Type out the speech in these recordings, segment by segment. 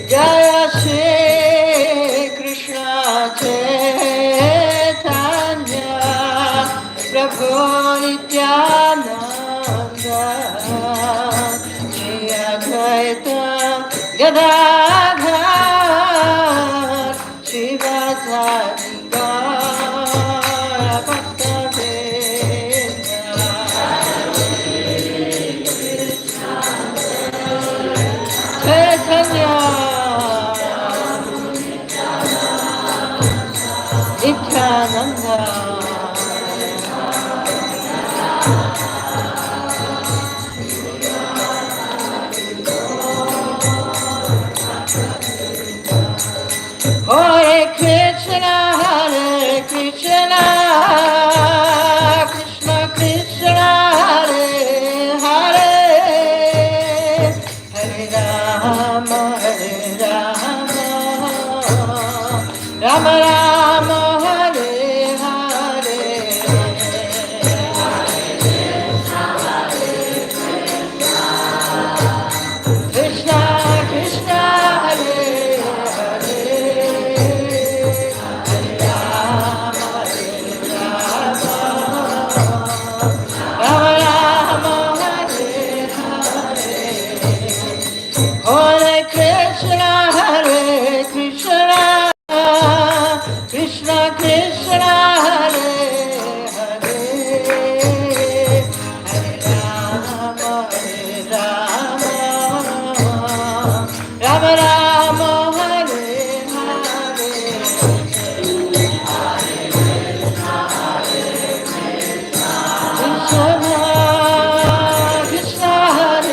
Jaya Shri Krishna Chaitanya Prabhu Nityananda Shri Advaita Gadadhar Shivasadi Gaura Bhaktavendra Chaitanya Nityananda Hare Krishna, Krishna Krishna, Hare Hare, Hare Rama, Rama Rama, Hare Hare. Krishna Krishna, Hare Krishna Krishna, Hare Hare, Hare Rama, Rama Rama, Hare Hare. Krishna Krishna, Hare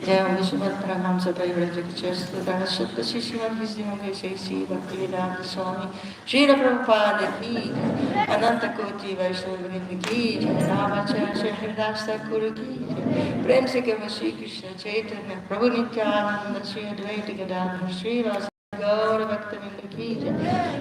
Jai Vishwamitra Namsa Parivrajaka Chestha Dhanashatta Shishivan Vizdhimagay Sesi Bhaktivedanta Swami Srila Prabhupada Ki Jai Ananta Koti Vaishnava Vrinda Ki Jai Ramacharya Shri Haridas Thakur Ki Jai Prem Se Keva Shri Krishna Chaitanya Prabhu Nityananda Shri Advaita Gadadhar Shri Rasa Gaura Bhaktavinda Ki Jai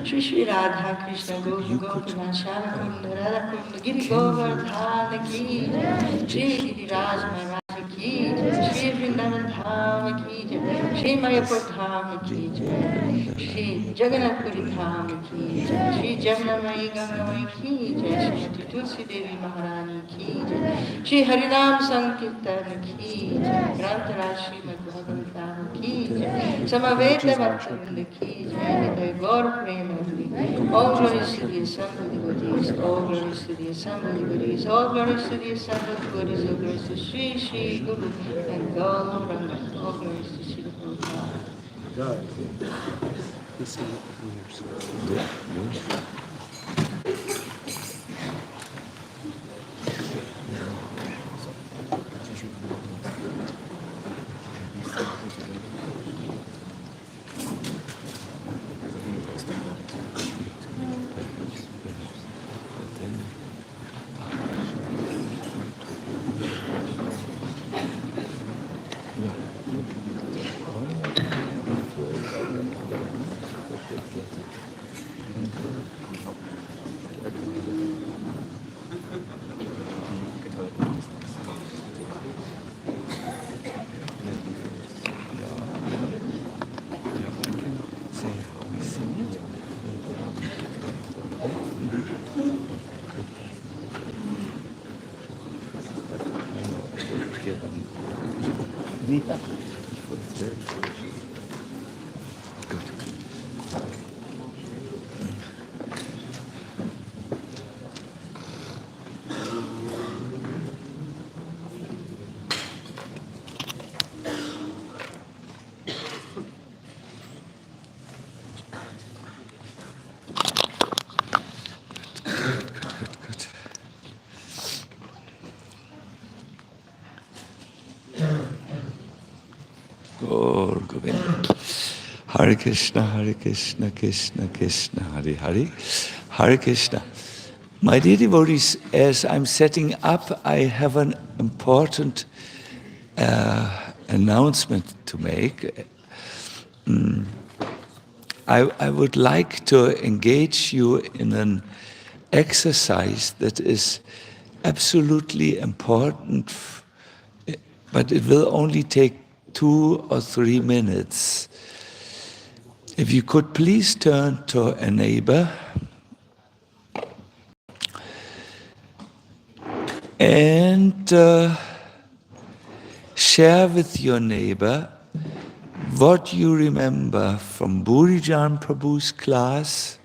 Shri Shri Radha Krishna Gopi Gopinath Shara Kunda Radha Kunda Giri Govardhana Ki Jai Shri Giri Raj Maharaj Ki Jai Shri Vrindavana Ki Jai Shri Mayapur Dham Ki Jai Shri Jagannath Puri Dham Ki Jai Shri Jamnamai Gangamai Ki Jai Shri Tulsi Devi Maharani Ki Jai Shri Harinam Sankirtan Ki Jai Grantaraj Srimad Bhagavatam Ki Jai Samaveta Bhaktavinda Ki Jai Nitai Gaur Premanandi All glories to the assembled devotees, all glories to the assembled devotees, all glories to the assembled devotees, all glories to Shri Shri Guru and Govardhana, all glories to Shri Prabhupada. Hare Krishna, Krishna Krishna, Hare Hare, Hare Krishna. My dear devotees, as I'm setting up, I have an important announcement to make. I would like to engage you in an exercise that is absolutely important, but it will only take 2 or 3 minutes. If you could please turn to a neighbor and share with your neighbor what you remember from Burijan Prabhu's class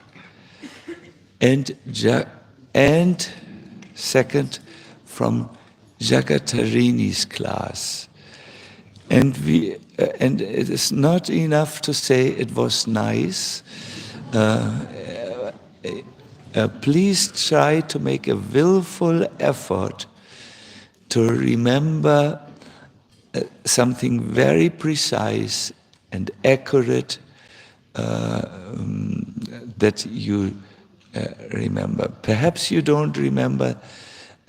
and second from Jagatarini's class. And it is not enough to say it was nice. Please try to make a willful effort to remember something very precise and accurate that you remember. Perhaps you don't remember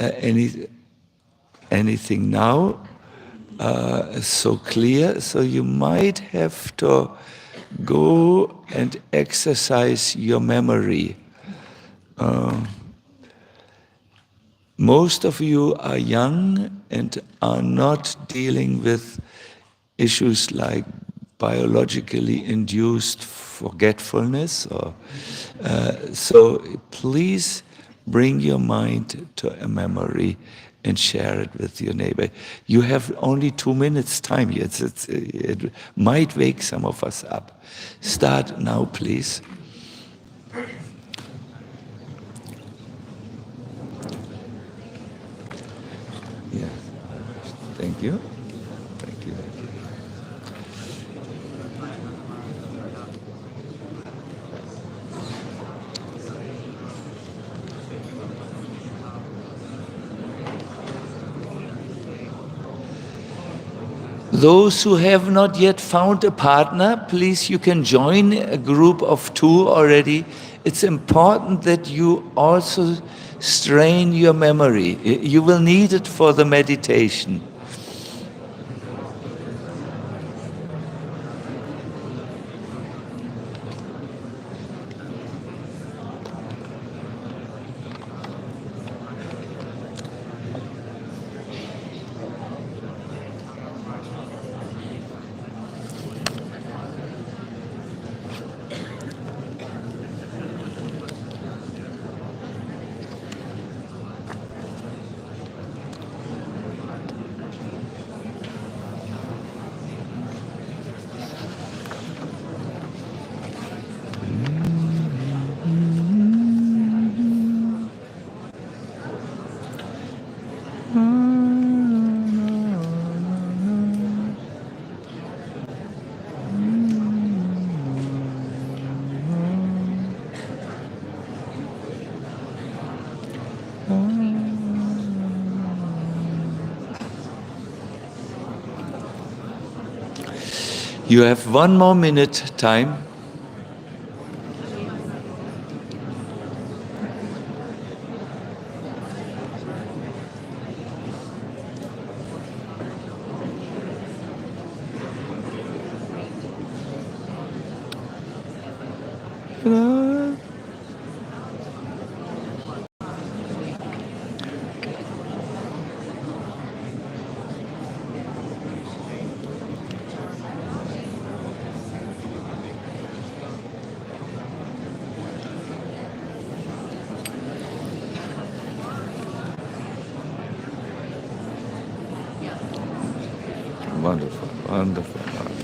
anything now so clear, so you might have to go and exercise your memory. Most of you are young and are not dealing with issues like biologically induced forgetfulness. So please bring your mind to a memory and share it with your neighbor. You have only 2 minutes time. It might wake some of us up. Start now, please. Yeah. Thank you. Thank you. Those who have not yet found a partner, please, you can join a group of 2 already. It's important that you also strain your memory. You will need it for the meditation. You have 1 more minute time. Wonderful, wonderful, wonderful.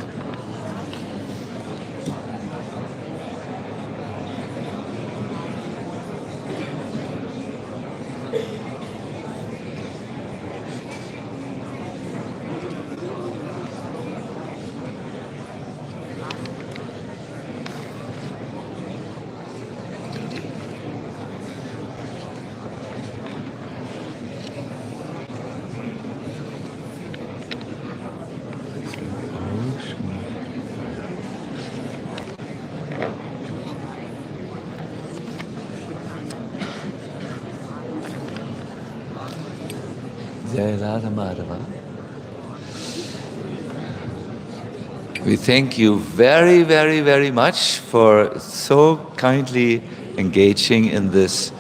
We thank you very, very, very much for so kindly engaging in this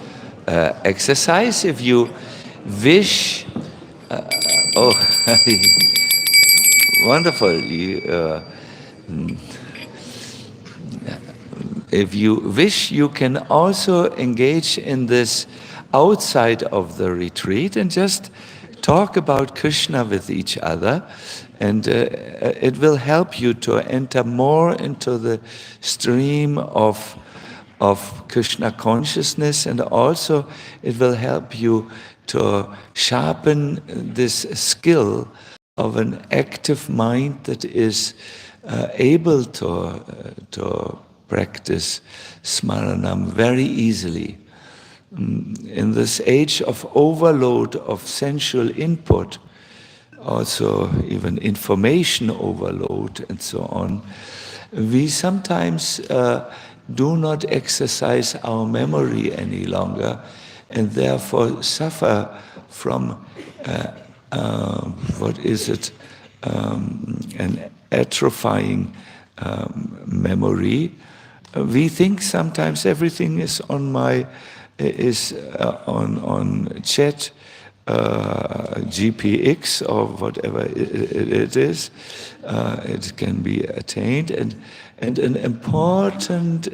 exercise. If you wish, wonderful. If you wish, you can also engage in this outside of the retreat and just talk about Krishna with each other, and it will help you to enter more into the stream of Krishna consciousness, and also it will help you to sharpen this skill of an active mind that is able to practice smaranam very easily. In this age of overload of sensual input, also even information overload and so on, we sometimes do not exercise our memory any longer, and therefore suffer from an atrophying memory. We think sometimes everything is on chat, GPX or whatever it is. It can be attained, and an important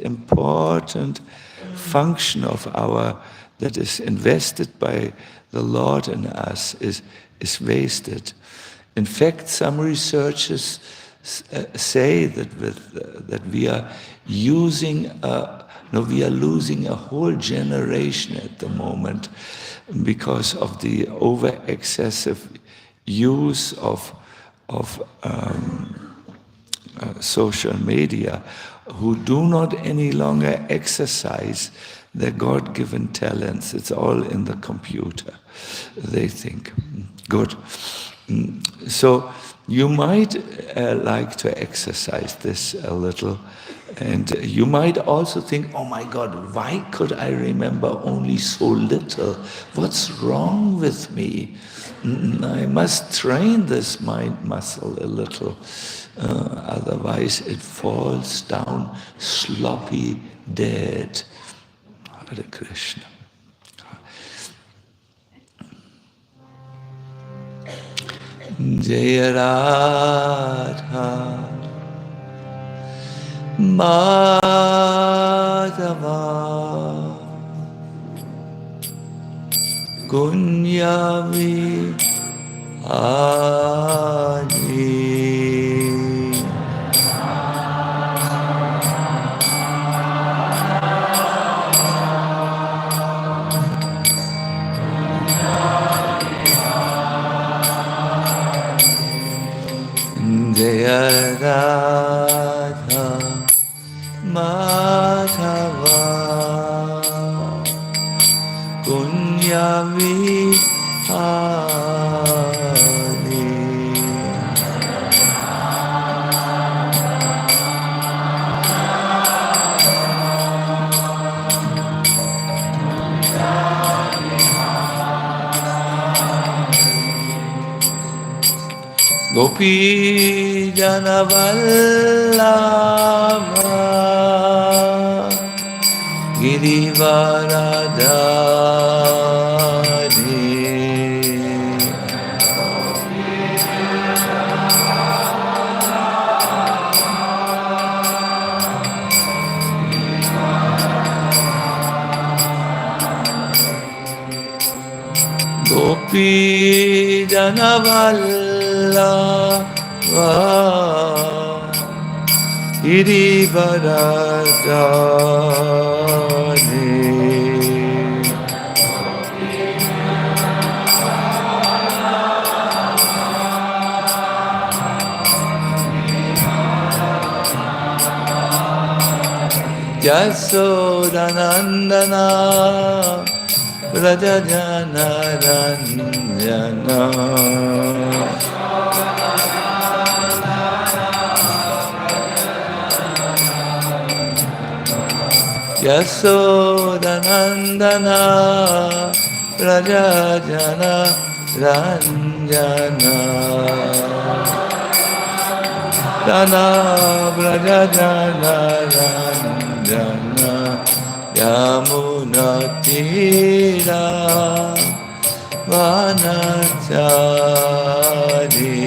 function of that is invested by the Lord in us is wasted. In fact, some researchers say that we are losing a whole generation at the moment because of the over-excessive use of social media, who do not any longer exercise their God-given talents. It's all in the computer, they think. Good. So You might like to exercise this a little, and you might also think, oh my God, why could I remember only so little? What's wrong with me? I must train this mind muscle a little, otherwise it falls down sloppy dead. Hare Krishna. Jaya Radha Madhava Kunyavi Adi Jaya Radha Madhava Kunyavi Adi Gopi Jana Vallabha Girivaradari Gopi Jana Vallabha Girivaradari Yasodanandana Vrindavana Ranjana Yasodanandana Vrindavana Ranjana Dana Vrindavana Ranjana Yamuna Tira Vanachari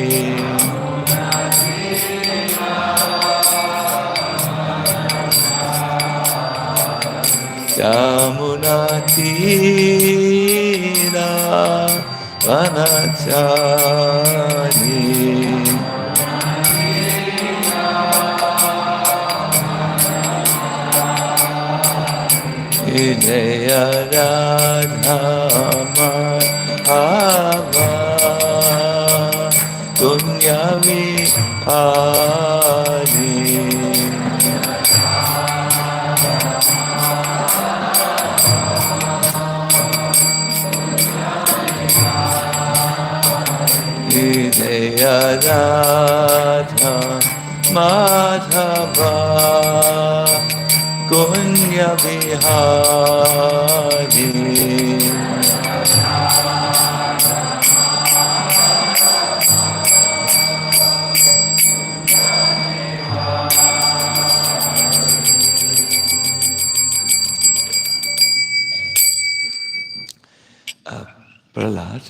Yamuna Tira Vanachari Jaya Radha Madhava Kunyavi Adi Jaya Radha Madhava Kunya Vihari Prahlad,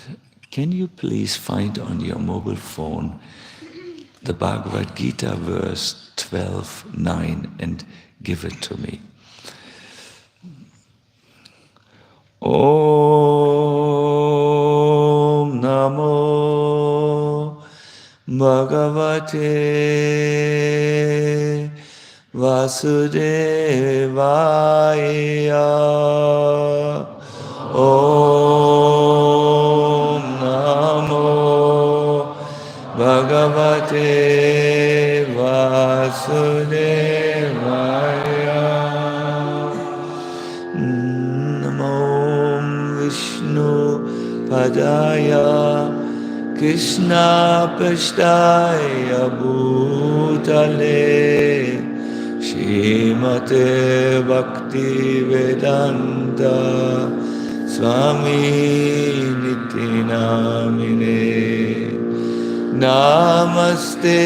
can you please find on your mobile phone the Bhagavad Gita verse 12:9 and give it to me? Om Namo Bhagavate Vasudevaya. Om Namo Bhagavate Vasudevaya. Namo Vishnu Padaya Krishna Pashtaya Bhutale Shrimate Bhakti Vedanta Swami Niti Namine Namaste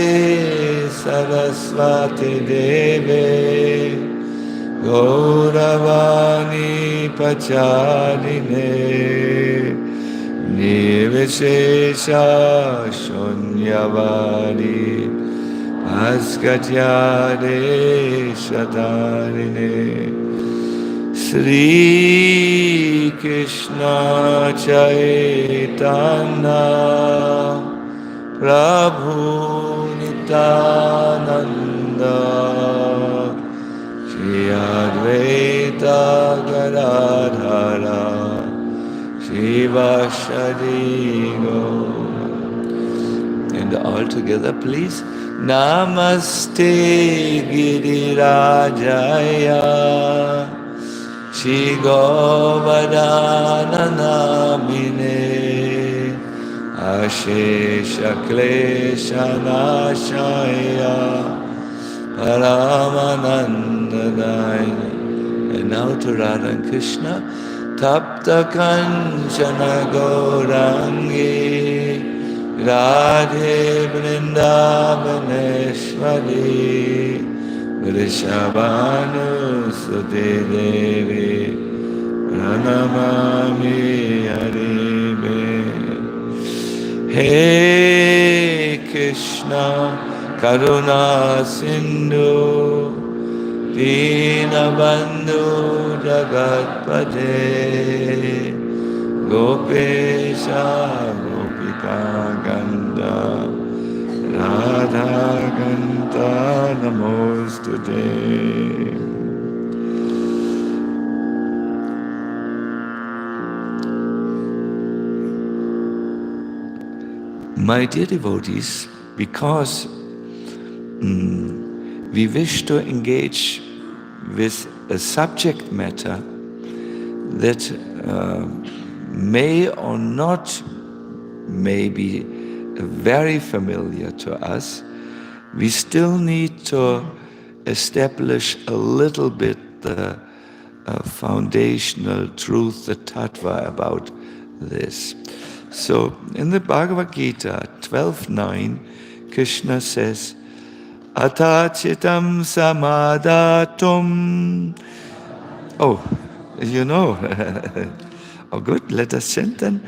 Saraswati Deve Gauravani Pacharine Nirvishesha Shunyavadi Askatyade Shadarine Sri Krishna Chaitanya Prabhu Nityananda Shri Advaita Gadadhara Shivashadi Gaura. And all together, please. Namaste Girirajaya Shri Govardhana Namine Ashesha Klesha Nashaya Paramanandadaya. And now to Radha and Krishna. Tapta Kanchana Gaurangi Radhe Vrindavaneshwari Vrishabhanu Sute Devi Pranamami Haribe. Hey Krishna Karuna Sindhu Dinabandhu Jagatpate Gopesha Gopika Ganda Radha Ganta Namostude. My dear devotees, because we wish to engage with a subject matter that may or not may be very familiar to us, we still need to establish a little bit the foundational truth, the tattva about this. So in the Bhagavad Gita 12:9, Krishna says, Atachitam samadatum. Oh, you know. Oh, good. Let us chant then.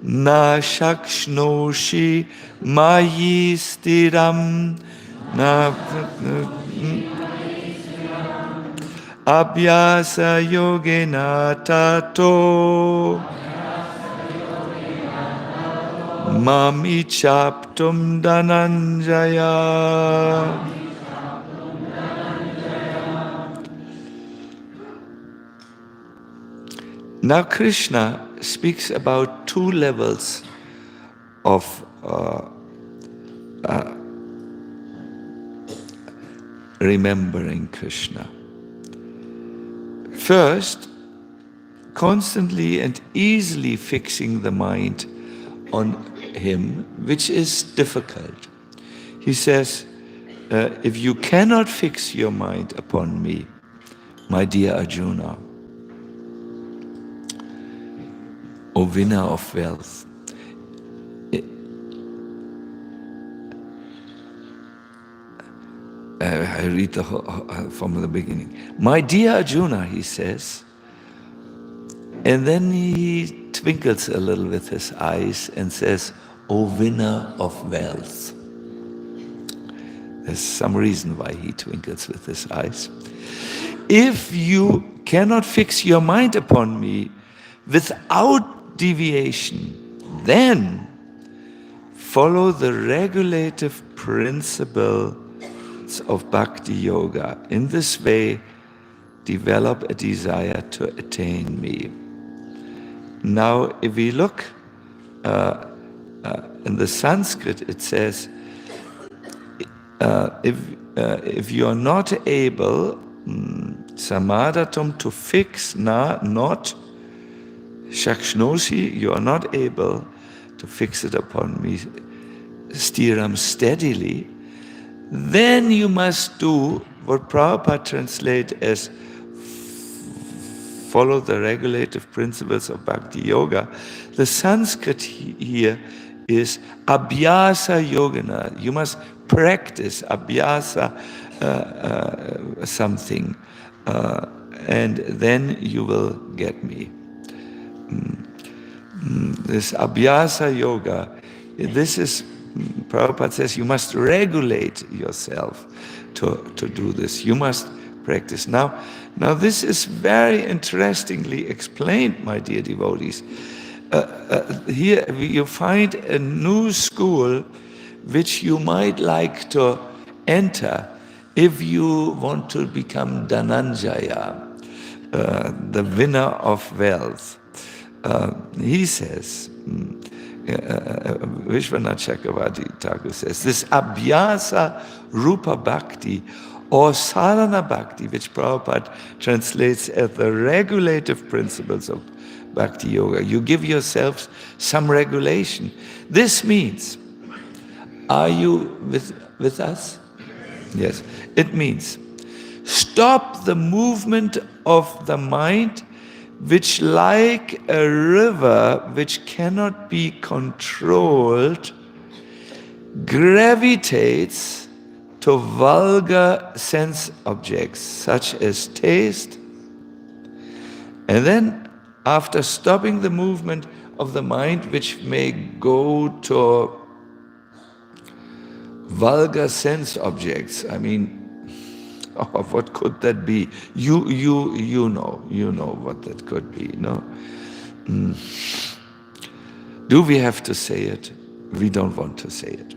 Na shakshnoshi mayi stiram na Abhyasa yogena tato Mami chaptum dhananjaya. Now Krishna speaks about two levels of remembering Krishna. First, constantly and easily fixing the mind on him, which is difficult. He says, if you cannot fix your mind upon me, my dear Arjuna, O winner of wealth, I read from the beginning. My dear Arjuna, he says, and then he twinkles a little with his eyes and says, O winner of wealth. There's some reason why he twinkles with his eyes. If you cannot fix your mind upon me without deviation, then follow the regulative principles of Bhakti Yoga. In this way, develop a desire to attain me. Now, if we look in the Sanskrit, it says, if you are not able, samadatum, to fix, not, shakshnoshi, you are not able to fix it upon me, stiram steadily, then you must do what Prabhupada translates as follow the regulative principles of Bhakti Yoga. The Sanskrit here is Abhyasa Yogana. You must practice Abhyasa something, and then you will get me. This Abhyasa Yoga, this is, Prabhupada says, you must regulate yourself to do this. You must practice. Now this is very interestingly explained, my dear devotees. Here you find a new school which you might like to enter if you want to become Dhananjaya, the winner of wealth. He says, Vishwanath Chakravarti Thakur says, this Abhyasa Rupa Bhakti or sadhana bhakti, which Prabhupada translates as the regulative principles of Bhakti Yoga. You give yourselves some regulation. This means, are you with us? Yes. It means, stop the movement of the mind, which like a river which cannot be controlled, gravitates to vulgar sense objects such as taste, and then after stopping the movement of the mind which may go to vulgar sense objects, I mean, what could that be? You know what that could be, no? Do we have to say it? We don't want to say it.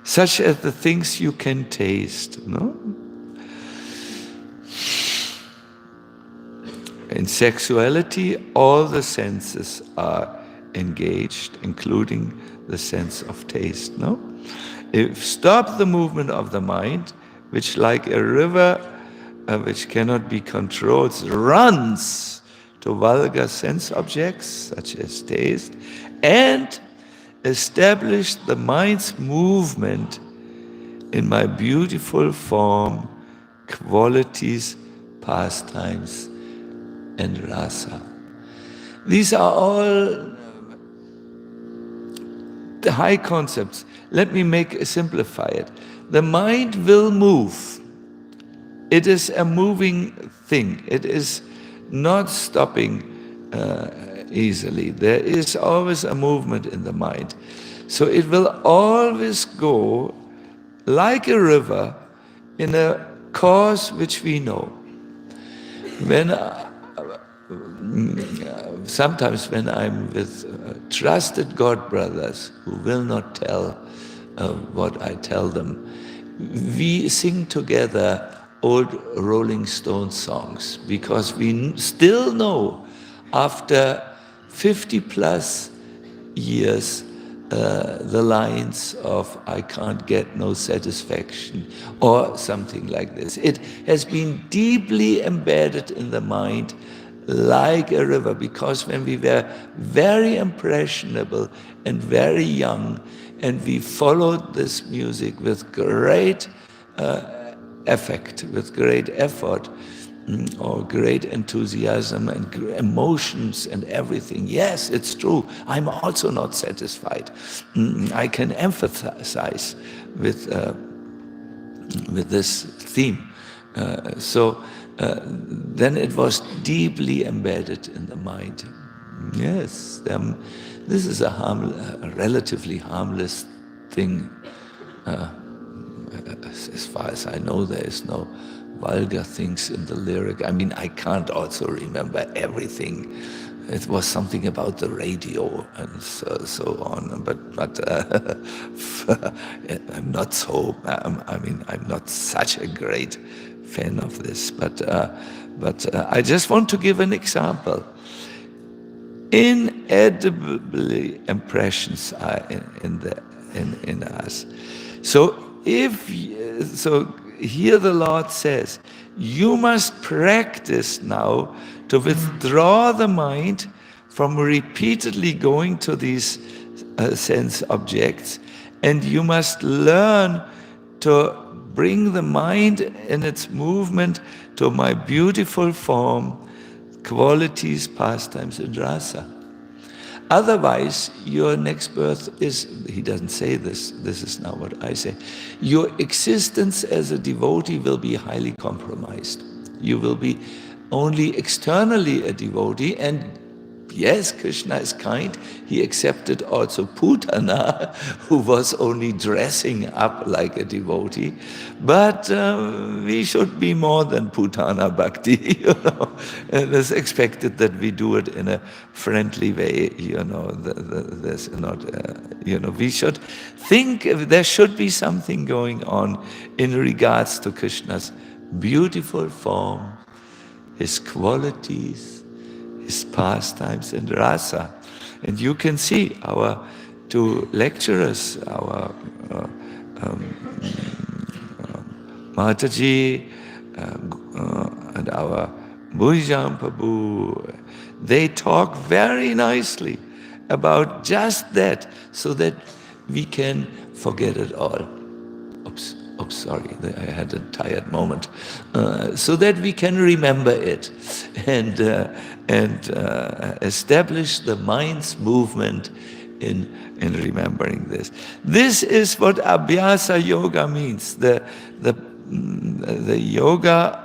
Such as the things you can taste, no? In sexuality, all the senses are engaged, including the sense of taste, no? If stop the movement of the mind, which like a river which cannot be controlled, runs to vulgar sense objects, such as taste, and establish the mind's movement in my beautiful form, qualities, pastimes, and rasa. These are all the high concepts. Let me simplify it. The mind will move. It is a moving thing. It is not stopping easily. There is always a movement in the mind. So it will always go like a river in a course which we know. When sometimes when I'm with trusted God brothers who will not tell what I tell them, we sing together old Rolling Stones songs because we still know after 50 plus years the lines of I can't get no satisfaction or something like this. It has been deeply embedded in the mind like a river, because when we were very impressionable and very young and we followed this music with great effect, with great effort, or great enthusiasm and emotions and everything. Yes, it's true. I'm also not satisfied. I can empathize with this theme. Then it was deeply embedded in the mind. Yes, this is a relatively harmless thing. As far as I know, there is no vulgar things in the lyric. I mean, I can't also remember everything. It was something about the radio and so on. But I'm not so. I'm not such a great fan of this. But I just want to give an example. Inedibly impressions are in us. So here the Lord says, you must practice now to withdraw the mind from repeatedly going to these sense objects, and you must learn to bring the mind in its movement to my beautiful form, qualities, pastimes, and rasa. Otherwise, your next birth is, he doesn't say this, this is now what I say, your existence as a devotee will be highly compromised. You will be only externally a devotee, and yes, Krishna is kind. He accepted also Putana, who was only dressing up like a devotee. But we should be more than Putana Bhakti, you know. And it's expected that we do it in a friendly way, you know. There's not, you know, we should think there should be something going on in regards to Krishna's beautiful form, his qualities, his pastimes and rasa. And you can see our two lecturers, our Mataji and our Bhujan Prabhu, they talk very nicely about just that, so that we can forget it all. Oops, sorry, I had a tired moment. So that we can remember it and establish the mind's movement in remembering this. This is what Abhyasa yoga means, the yoga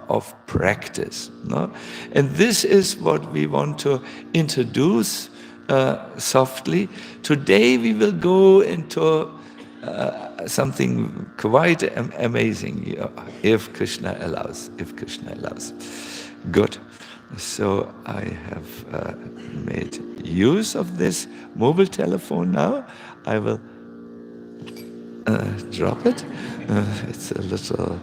of practice. No? And this is what we want to introduce softly. Today we will go into something quite amazing, if Krishna allows. Good. So I have made use of this mobile telephone now. I will drop it. It's a little...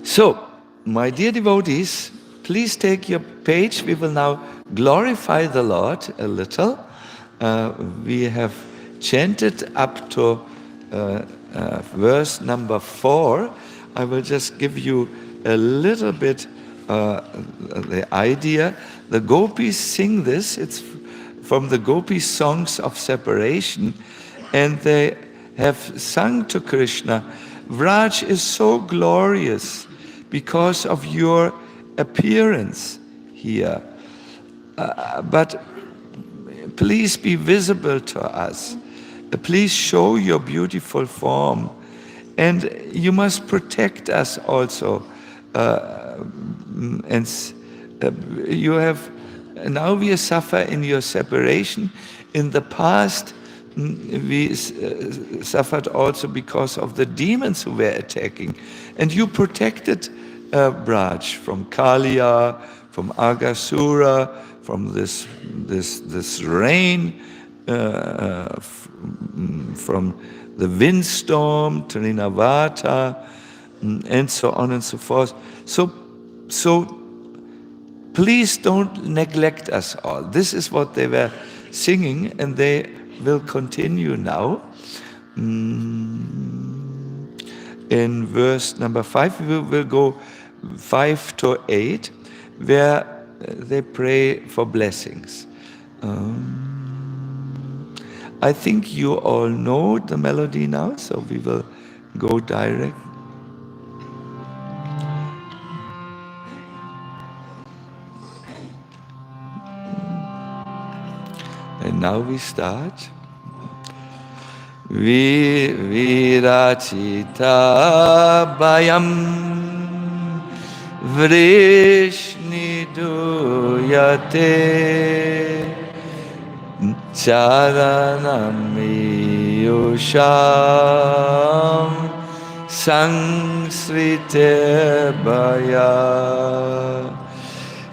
So, my dear devotees, please take your page. We will now glorify the Lord a little. We have chanted up to verse number 4. I will just give you a little bit the idea. The gopis sing this. It's from the gopi songs of separation, and they have sung to Krishna, Vraj is so glorious because of your appearance here. But please be visible to us. Please show your beautiful form. And you must protect us also. You have, now we suffer in your separation. In the past, we suffered also because of the demons who were attacking. And you protected Braj from Kaliya, from Agasura, from this rain, from the windstorm, Trinavata, and so on and so forth. So please don't neglect us all. This is what they were singing, and they will continue now. In verse number 5, we will go 5 to 8, where they pray for blessings. I think you all know the melody now, so we will go direct. And now we start. Virachita bayam vrishni duyate charanam yusham sangsrite baya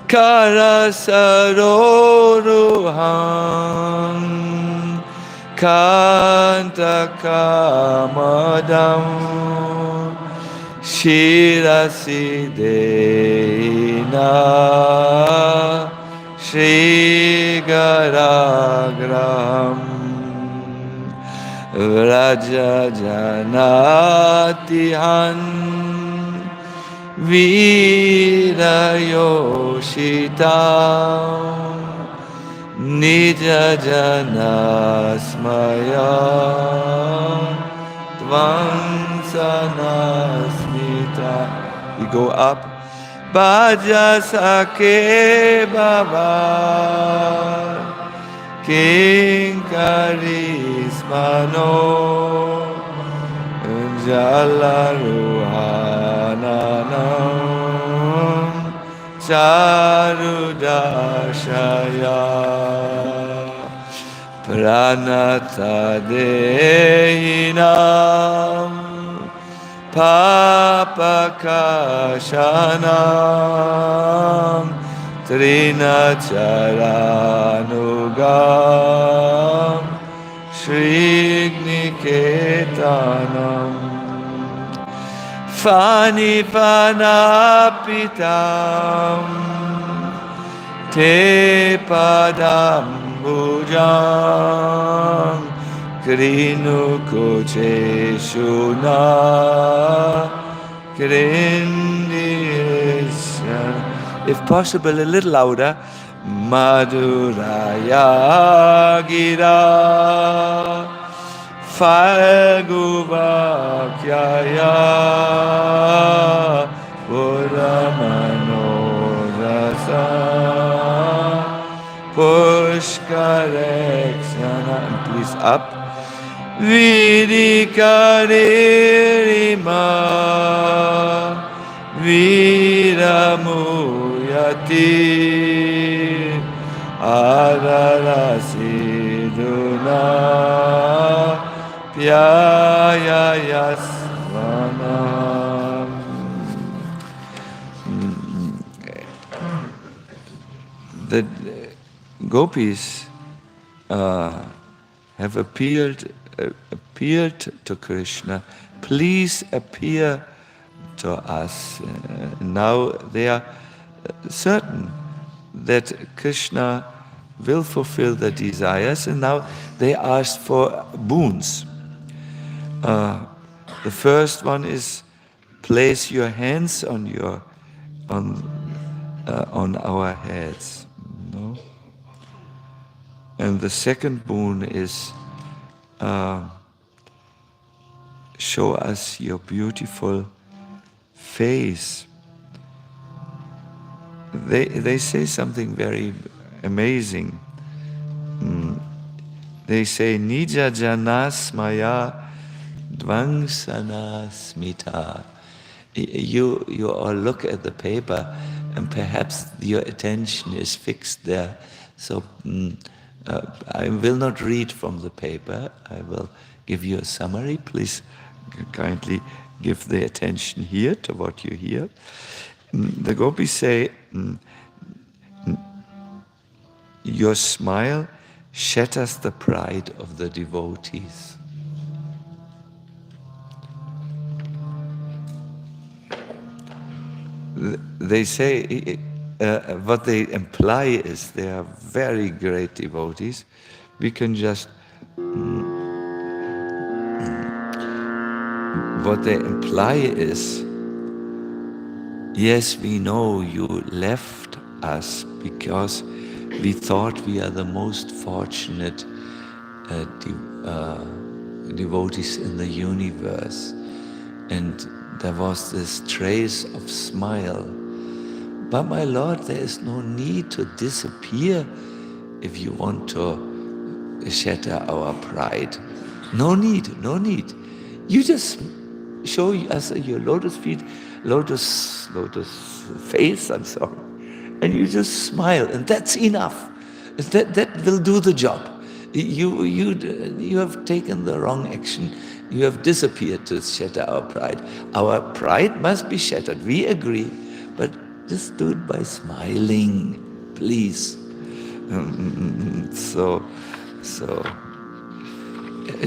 karasaroruham kantakamadam shirasidena Shrigaragram Vrajajanatihan Virayoshitam Nija Janasmaya Dvansanasmita. We go up. Bhajasake Baba Kinkarismano Jalaruhananam Charudashaya Pranata Dehinam Papakashanam Trinacharanugam Shrigniketanam Fanipanapitam Te padam bhujam Krinu kocheshuna Krindishan. If possible, a little louder. Madhuraya gira Falguvakyaya Puramano rasa Pushkarekshana. And please up. Vidikaririma Viramuyati Adarasiduna Pyayayasvanam. The gopis have appealed to Krishna, please appear to us. Now they are certain that Krishna will fulfill their desires, and now they ask for boons. The first one is place your hands on our heads. No? And the second boon is show us your beautiful face. They say something very amazing. They say, Nija janasmaya dvangsanasmita. You all look at the paper and perhaps your attention is fixed there. So I will not read from the paper. I will give you a summary. Please kindly give the attention here to what you hear. The gopis say, your smile shatters the pride of the devotees. They say, what they imply is they are very great devotees. We can just, what they imply is, yes, we know you left us because we thought we are the most fortunate devotees in the universe. And there was this trace of smile. But my Lord, there is no need to disappear if you want to shatter our pride. No need, no need. You just show us your lotus feet, lotus face, I'm sorry, and you just smile, and that's enough. That will do the job. You have taken the wrong action. You have disappeared to shatter our pride. Our pride must be shattered. We agree, but just do it by smiling, please.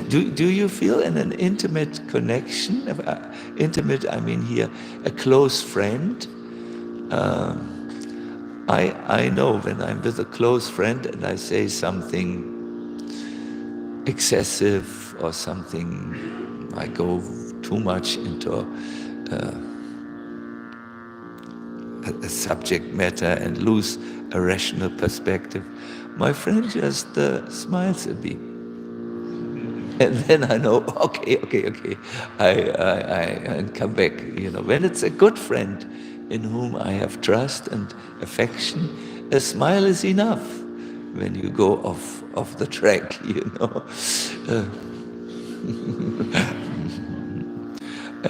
Do you feel in an intimate connection? Intimate, I mean here, a close friend. I know when I'm with a close friend and I say something excessive or something, I go too much into a subject matter and lose a rational perspective. My friend just smiles at me. And then I know, okay, I come back. When it's a good friend in whom I have trust and affection, a smile is enough when you go off the track,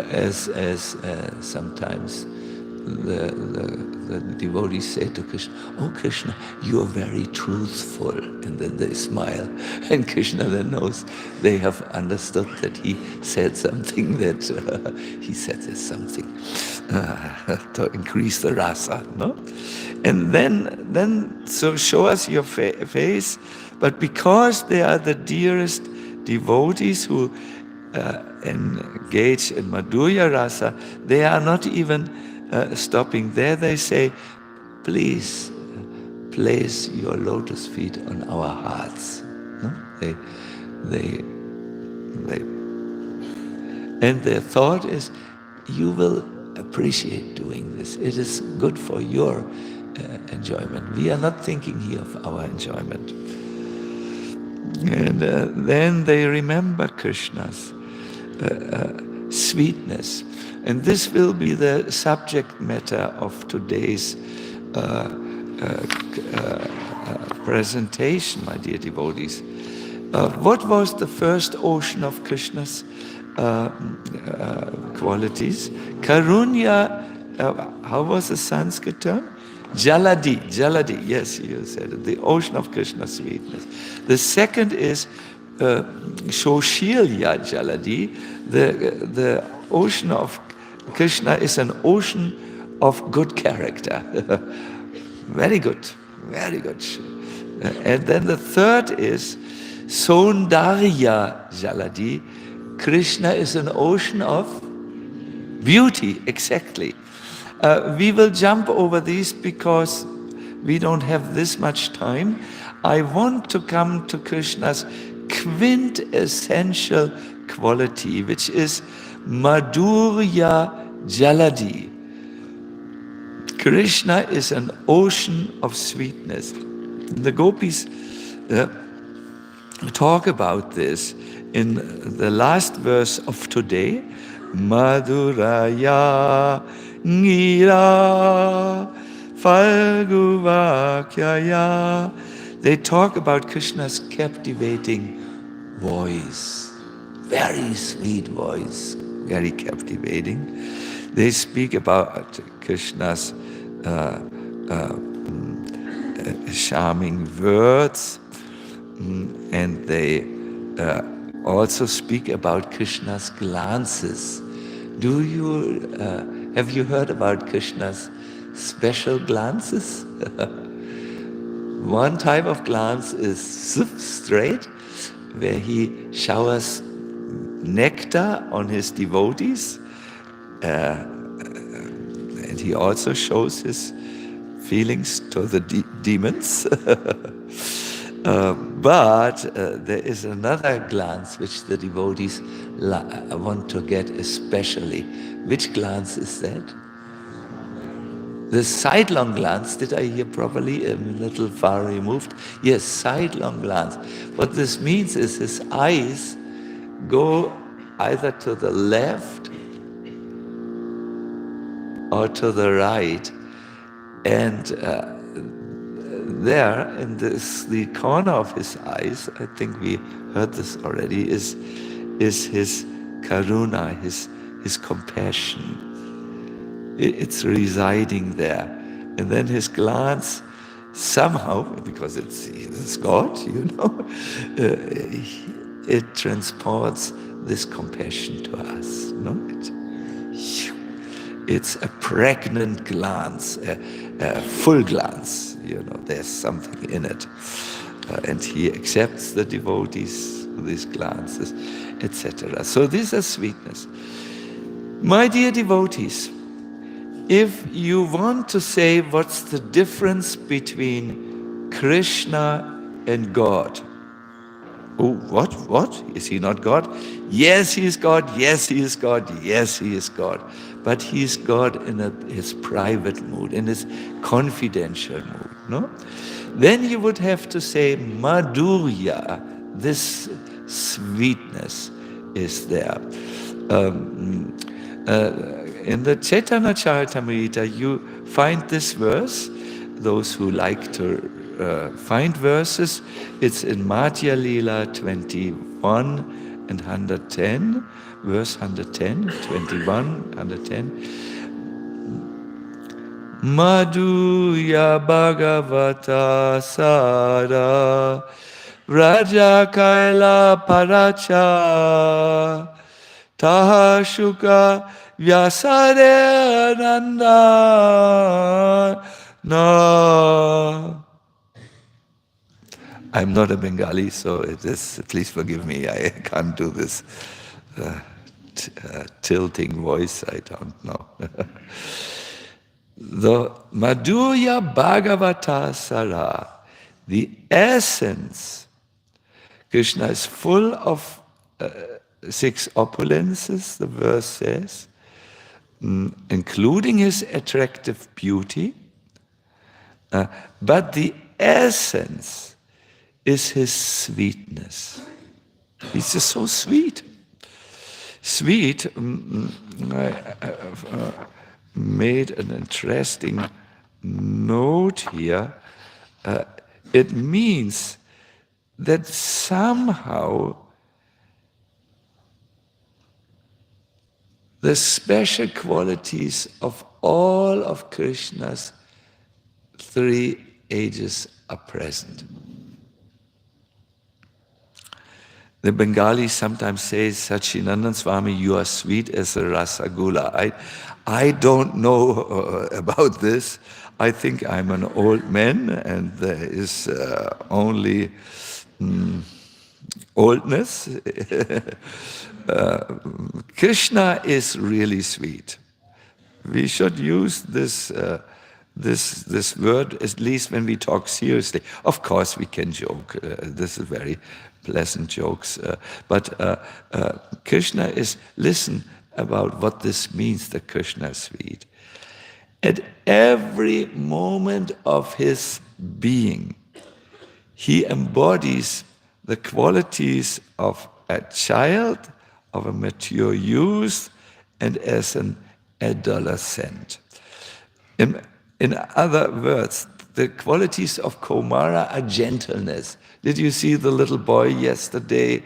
as sometimes the devotees say to Krishna, "Oh Krishna, you are very truthful," and then they smile, and Krishna then knows they have understood that he said something that he said there's something to increase the rasa, no? And then so show us your face, but because they are the dearest devotees who engage in Madhurya rasa, they are not even stopping there. They say, please place your lotus feet on our hearts. No? And their thought is, you will appreciate doing this. It is good for your enjoyment. We are not thinking here of our enjoyment. And then they remember Krishna's sweetness. And this will be the subject matter of today's presentation, my dear devotees. What was the first ocean of Krishna's qualities? Karunya, how was the Sanskrit term? Jaladi, yes, you said it, the ocean of Krishna's sweetness. The second is Shoshilya Jaladi, the ocean of Krishna is an ocean of good character. Very good, very good. And then the third is Saundarya Jaladi. Krishna is an ocean of beauty, exactly. We will jump over these because we don't have this much time. I want to come to Krishna's quintessential quality, which is Madhurya Jaladi. Krishna is an ocean of sweetness. The gopis talk about this in the last verse of today. Madhuraya Ngira Falguvakyaya. They talk about Krishna's captivating voice. Very sweet voice, very captivating. They speak about Krishna's charming words, and they also speak about Krishna's glances. Have you heard about Krishna's special glances? One type of glance is straight, where he showers nectar on his devotees, and he also shows his feelings to the demons. But there is another glance which the devotees want to get especially. Which glance is that? The sidelong glance. Did I hear properly? A little far removed. Yes, sidelong glance. What this means is his eyes go either to the left or to the right, and there in the corner of his eyes, I think we heard this already, is his karuna, his compassion. It's residing there. And then his glance somehow, because it's God, it transports this compassion to us. It's a pregnant glance, a full glance. There's something in it. And he accepts the devotees with these glances, etc. So this is sweetness. My dear devotees, if you want to say what's the difference between Krishna and God, Oh, what? What? Is he not God? Yes, he is God. Yes, he is God. Yes, he is God. But he is God in his private mood, in his confidential mood. No? Then you would have to say Madhurya, this sweetness is there. In the Chaitanya Charitamrita, you find this verse. Those who like to find verses, it's in Madhya Lila 21 and 110, verse 110, 21, 110. Madhuya Bhagavata Sara Raja Kaila Paracha Taha Shuka Vyasare Nanda No. I'm not a Bengali, so it is, please forgive me, I can't do this tilting voice, I don't know. The Madhurya Bhagavata Sara, the essence, Krishna is full of six opulences, the verse says, including his attractive beauty, but the essence is his sweetness. He's just so sweet. Sweet, made an interesting note here. It means that somehow the special qualities of all of Krishna's three ages are present. The Bengalis sometimes say, Sacinandana Swami, you are sweet as a rasagula. I don't know about this. I think I'm an old man and there is only oldness. Krishna is really sweet. We should use this word at least when we talk seriously. Of course, we can joke. This is very pleasant jokes. But Krishna is, listen about what this means, that Krishna is sweet. At every moment of his being, he embodies the qualities of a child, of a mature youth, and as an adolescent. In other words, the qualities of Kumara are gentleness. Did you see the little boy yesterday?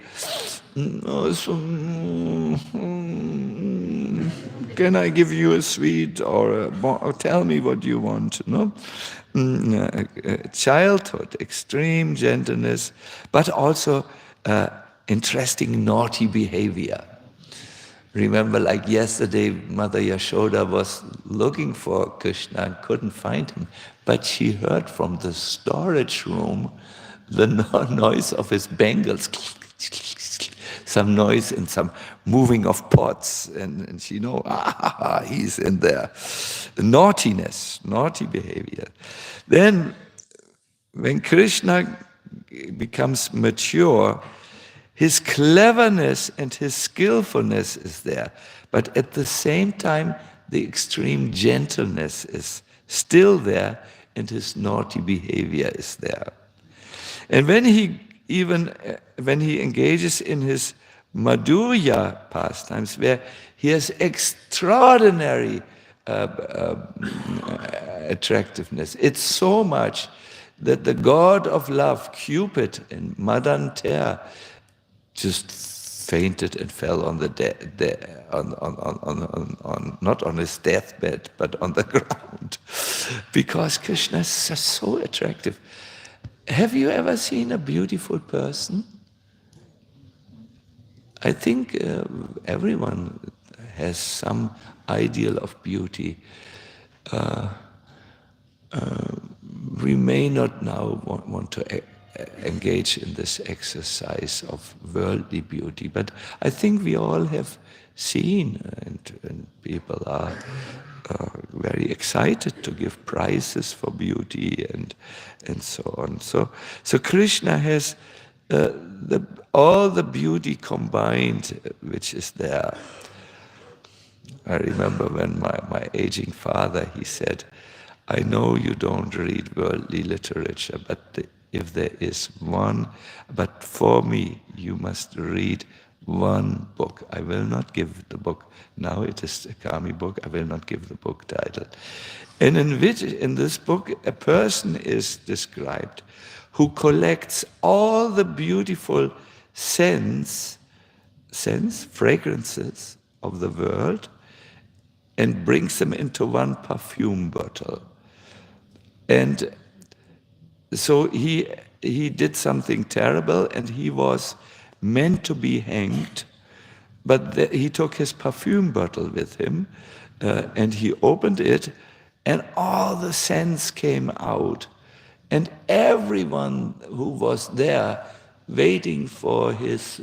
Can I give you a sweet or tell me what you want? No? Childhood, extreme gentleness, but also interesting naughty behavior. Remember, like yesterday, Mother Yashoda was looking for Krishna and couldn't find him, but she heard from the storage room the noise of his bangles, some noise and some moving of pots, and she know, he's in there. Naughtiness, naughty behavior. Then, when Krishna becomes mature, his cleverness and his skillfulness is there, but at the same time, the extreme gentleness is still there, and his naughty behavior is there. And when he engages in his Madhurya pastimes, where he has extraordinary attractiveness, it's so much that the god of love, Cupid, in Madan Ter, just fainted and fell on the not on his deathbed, but on the ground, because Krishna is so attractive. Have you ever seen a beautiful person? I think everyone has some ideal of beauty. We may not now want to engage in this exercise of worldly beauty, but I think we all have seen, and people are very excited to give prizes for beauty and so on. So Krishna has all the beauty combined, which is there. I remember when my aging father, he said, I know you don't read worldly literature, but if there is one, but for me, you must read one book. I will not give the book. Now it is a Kami book. I will not give the book title. And in this book, a person is described who collects all the beautiful fragrances of the world and brings them into one perfume bottle. And so he did something terrible, and he was meant to be hanged, but he took his perfume bottle with him, and he opened it, and all the scents came out. And everyone who was there waiting for his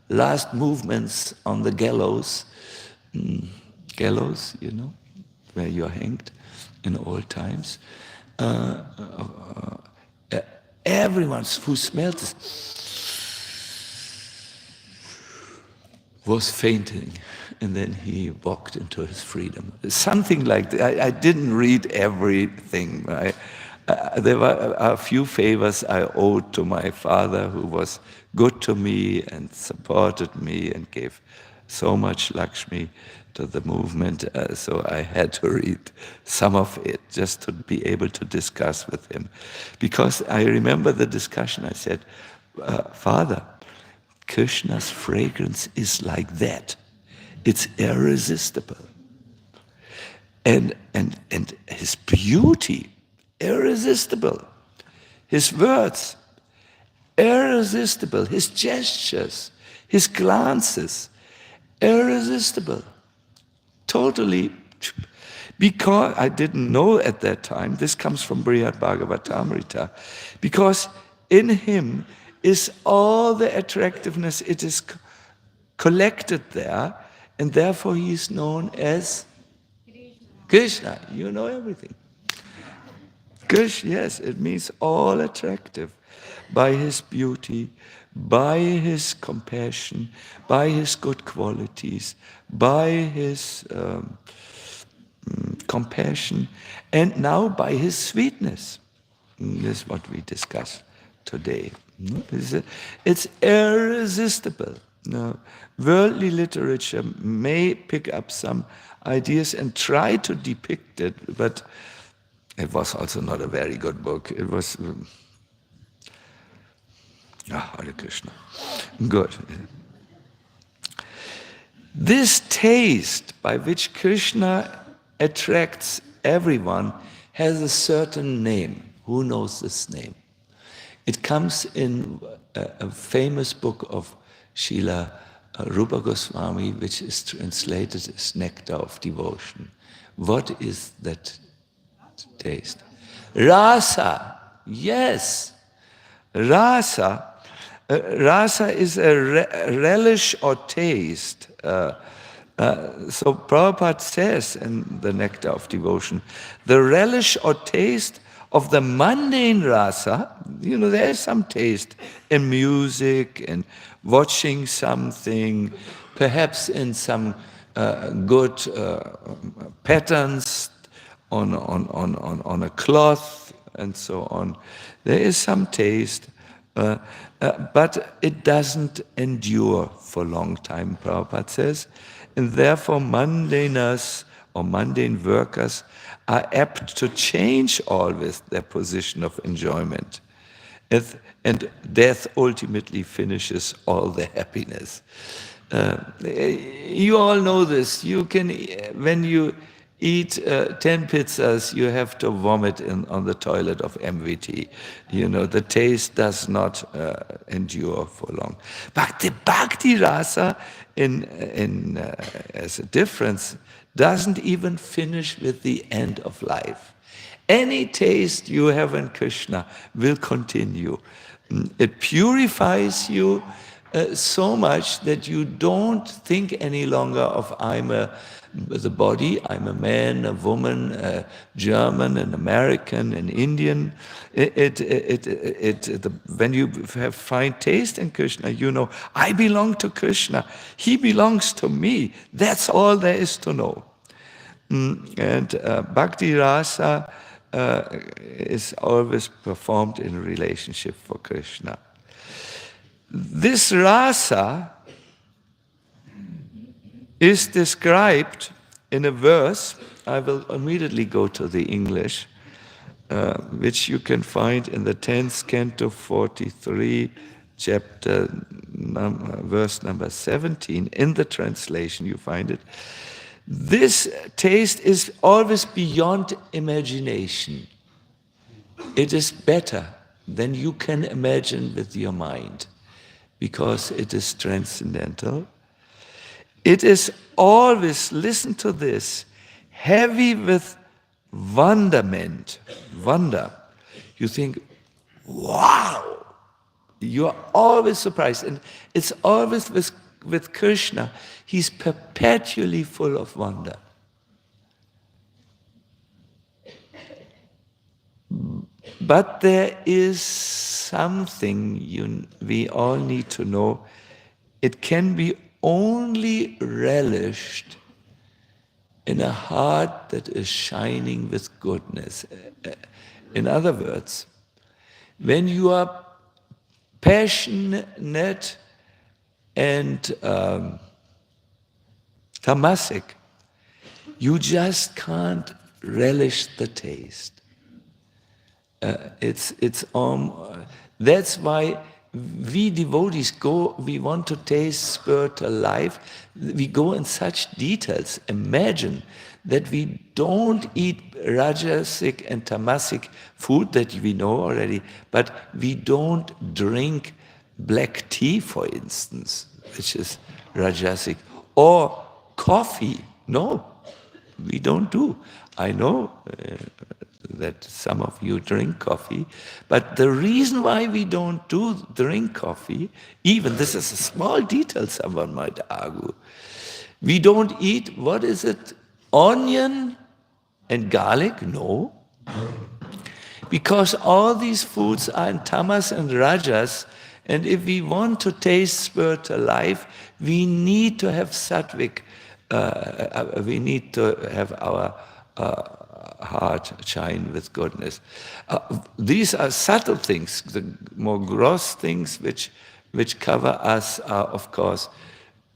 last movements on the gallows, gallows, you know, where you're hanged in old times, everyone who smelled this was fainting, and then he walked into his freedom. Something like that. I didn't read everything. There were a few favors I owed to my father, who was good to me and supported me and gave so much Lakshmi to the movement, so I had to read some of it just to be able to discuss with him. Because I remember the discussion, I said, Father, Krishna's fragrance is like that. It's irresistible. And his beauty, irresistible. His words, irresistible. His gestures, his glances, irresistible. Totally, because I didn't know at that time, this comes from Brihad Bhagavatamrita, because in him is all the attractiveness, it is collected there, and therefore he is known as Krishna. You know everything. Krishna, yes, it means all attractive by his beauty, by his compassion, by his good qualities, by his compassion, and now by his sweetness. This is what we discuss today. It's irresistible. No. Worldly literature may pick up some ideas and try to depict it, but it was also not a very good book. It was... Hare Krishna. Good. This taste by which Krishna attracts everyone has a certain name. Who knows this name? It comes in a famous book of Srila Rupa Goswami, which is translated as Nectar of Devotion. What is that taste? Rasa. Yes. Rasa. Rasa is a relish or taste. So Prabhupada says in the Nectar of Devotion, the relish or taste of the mundane rasa, you know, there is some taste in music and watching something, perhaps in some good patterns on a cloth and so on. There is some taste. But it doesn't endure for a long time, Prabhupada says, and therefore mundaners or mundane workers are apt to change always their position of enjoyment. And death ultimately finishes all the happiness. You all know this. You can, when you eat 10 pizzas, you have to vomit on the toilet of MVT. You know, the taste does not endure for long. But the Bhakti Rasa, as a difference, doesn't even finish with the end of life. Any taste you have in Krishna will continue. It purifies you, so much that you don't think any longer of the body, I'm a man, a woman, a German, an American, an Indian. When you have fine taste in Krishna, you know, I belong to Krishna, he belongs to me. That's all there is to know. And Bhakti Rasa is always performed in relationship for Krishna. This rasa is described in a verse. I will immediately go to the English, which you can find in the 10th canto 43, chapter verse number 17. In the translation you find it. This taste is always beyond imagination. It is better than you can imagine with your mind, because it is transcendental. It is always, listen to this, heavy with wonderment, wonder. You think, wow! You are always surprised. And it's always with Krishna. He's perpetually full of wonder. But there is something we all need to know. It can be only relished in a heart that is shining with goodness. In other words, when you are passionate and tamasic, you just can't relish the taste. That's why we devotees we want to taste spiritual life. We go in such details. Imagine that we don't eat rajasic and tamasic food that we know already, but we don't drink black tea, for instance, which is rajasic, or coffee. No, we don't do. I know that some of you drink coffee, but the reason why we don't drink coffee, even this is a small detail someone might argue, we don't eat, what is it, onion and garlic? No. Because all these foods are in tamas and rajas, and if we want to taste spiritual life, we need to have sattvic, we need to have our heart shine with goodness. These are subtle things. The more gross things which cover us are, of course,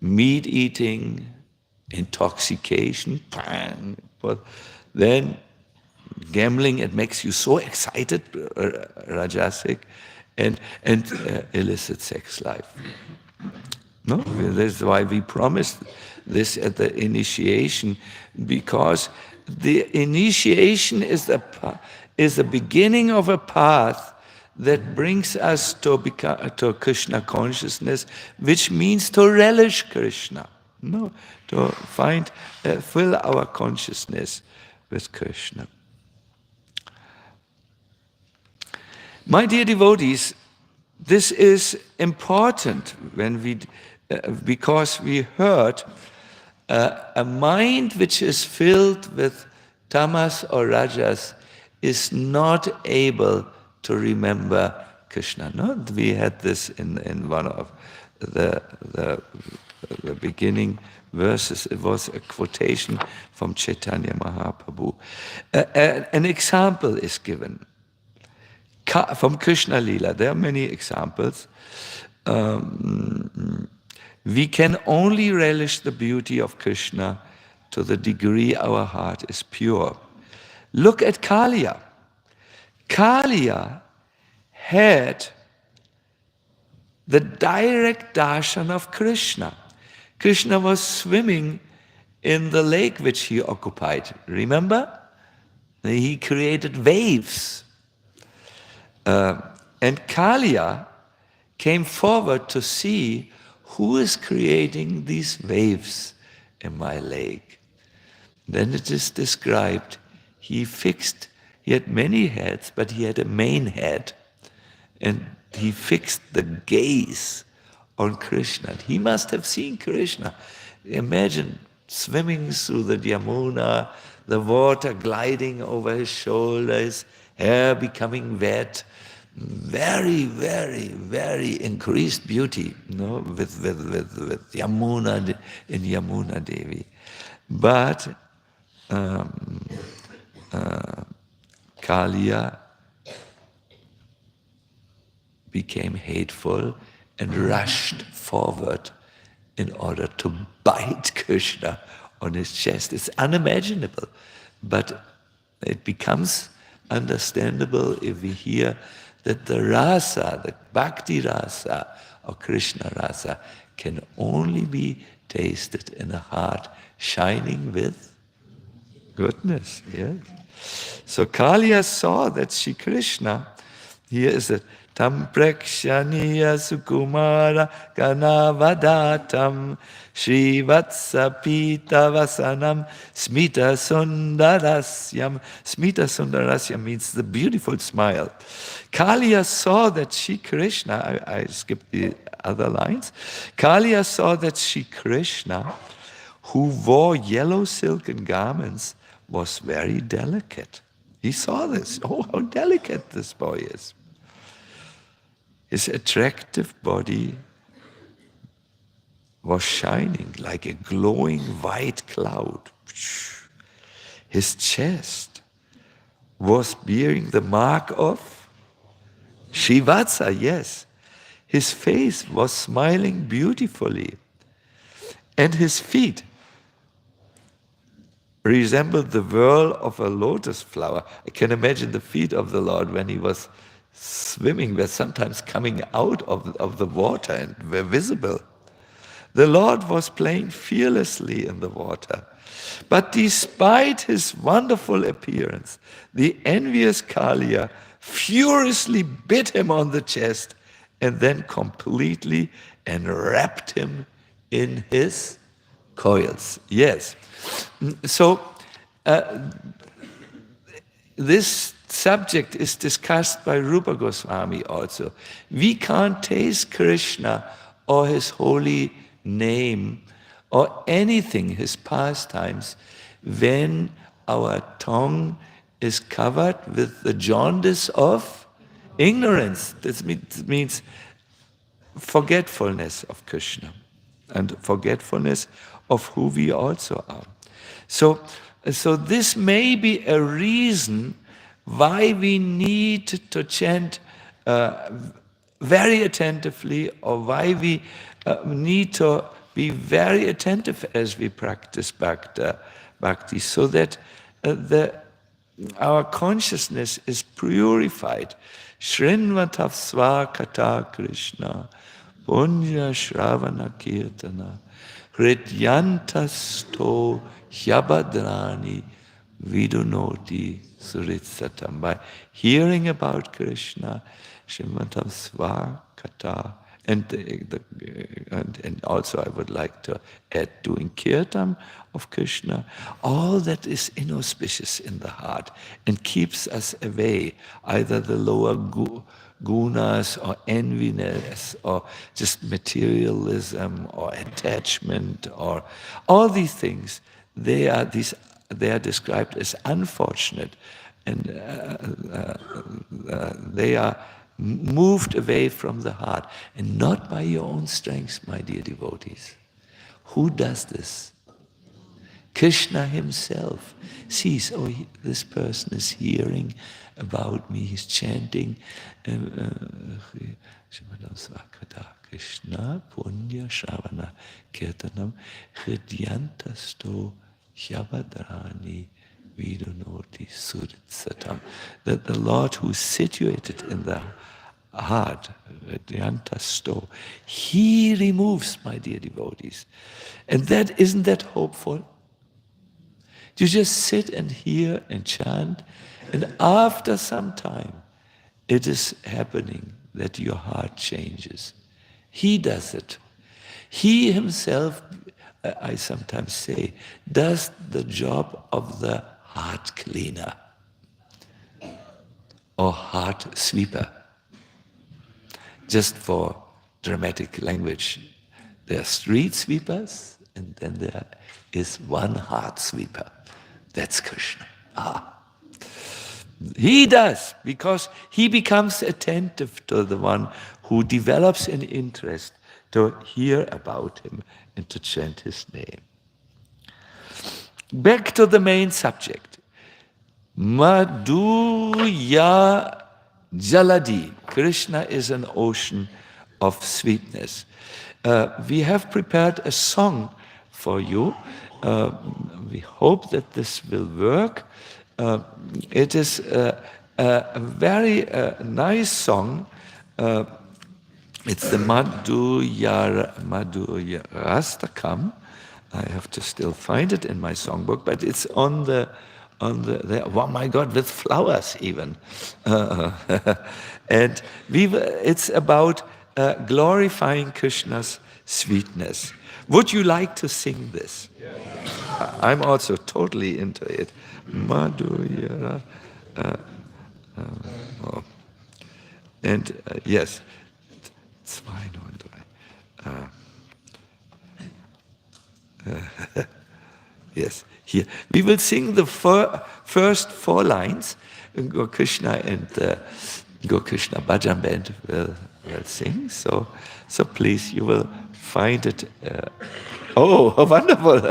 meat eating, intoxication, but then gambling, it makes you so excited, rajasic, and illicit sex life. No, that's why we promised this at the initiation, because the initiation is the beginning of a path that brings us to Krishna consciousness, which means to relish Krishna, no, to fill our consciousness with Krishna. My dear devotees, this is important because we heard a mind which is filled with tamas or rajas is not able to remember Krishna. No, we had this in one of the beginning verses. It was a quotation from Chaitanya Mahaprabhu. An example is given from Krishna Lila. There are many examples. We can only relish the beauty of Krishna to the degree our heart is pure. Look at Kaliya. Kaliya had the direct darshan of Krishna. Krishna was swimming in the lake which he occupied. Remember? He created waves. And Kaliya came forward to see who is creating these waves in my lake. Then it is described, he had many heads, but he had a main head, and he fixed the gaze on Krishna. He must have seen Krishna. Imagine swimming through the Yamuna, the water gliding over his shoulders, hair becoming wet, very, very, very increased beauty, with Yamuna in Yamuna Devi. But Kaliya became hateful and rushed forward in order to bite Krishna on his chest. It's unimaginable, but it becomes understandable if we hear that the rasa, the bhakti rasa or Krishna rasa, can only be tasted in a heart shining with goodness. Yes. So Kaliya saw that Shri Krishna, here is it, Tam prekshaniya sukumara ganavadatam Shri Vatsa Pita Vasanam Smita Sundarasyam. Smita Sundarasyam means the beautiful smile. Kaliya saw that Shri Krishna, I skipped the other lines. Kaliya saw that Shri Krishna, who wore yellow silken garments, was very delicate. He saw this. Oh, how delicate this boy is. His attractive body was shining like a glowing white cloud. His chest was bearing the mark of Shivatsa, yes. His face was smiling beautifully. And his feet resembled the whirl of a lotus flower. I can imagine the feet of the Lord when he was swimming, were sometimes coming out of the water and were visible. The Lord was playing fearlessly in the water. But despite his wonderful appearance, the envious Kaliya furiously bit him on the chest and then completely enwrapped him in his coils. Yes. So this subject is discussed by Rupa Goswami also. We can't taste Krishna or his holy name or anything, his pastimes, when our tongue is covered with the jaundice of ignorance. This means forgetfulness of Krishna and forgetfulness of who we also are. So this may be a reason why we need to chant very attentively, or why we need to be very attentive as we practice bhakti, so that our consciousness is purified. Shrinvatav svakata Krishna, punya shravana kirtana, hridyantasto hyabadrani vidunoti suritsatam. By hearing about Krishna, Shrimatav Svakata, and also I would like to add doing kirtan of Krishna, all that is inauspicious in the heart and keeps us away, either the lower gunas or enviness or just materialism or attachment or all these things. They are described as unfortunate, and they are moved away from the heart, and not by your own strength, my dear devotees. Who does this? Krishna himself sees, oh, this person is hearing about me, he's chanting Krishna punya shravana kirtanam hridyantasto hyabadrani vidunoti suritsatam. That the Lord who is situated in the heart, hridyantasto, he removes, my dear devotees. And isn't that hopeful? You just sit and hear and chant, and after some time, it is happening that your heart changes. He does it. He himself, I sometimes say, does the job of the heart cleaner or heart sweeper. Just for dramatic language. There are street sweepers, and then there is one heart sweeper. That's Krishna. He does, because he becomes attentive to the one who develops an interest to hear about him and to chant his name. Back to the main subject. Madhurya Jaladi. Krishna is an ocean of sweetness. We have prepared a song for you. We hope that this will work. It is a very nice song. It's the Madhurya Rastakam. I have to still find it in my songbook, but it's on the oh my God, with flowers even. And it's about glorifying Krishna's sweetness. Would you like to sing this? Yes. I'm also totally into it. Madhurya. And yes. 2, 3. Yes, here. We will sing the first 4 lines. Krishna and Krishna Bhajan Band will sing. So please, you will find it. Oh, wonderful!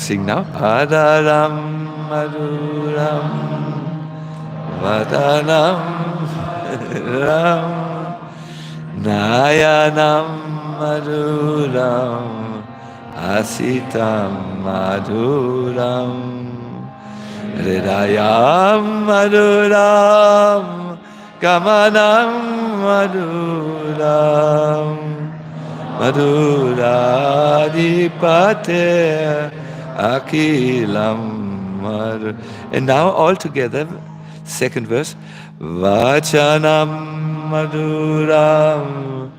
Sing now. Adaram Maduram Vadanam Ram Nayanam Maduram Asitam Maduram Hridayam Maduram Gamanam Maduram Madhuradipate Akilam Madhur. And now all together, second verse. Vachanam Madhuram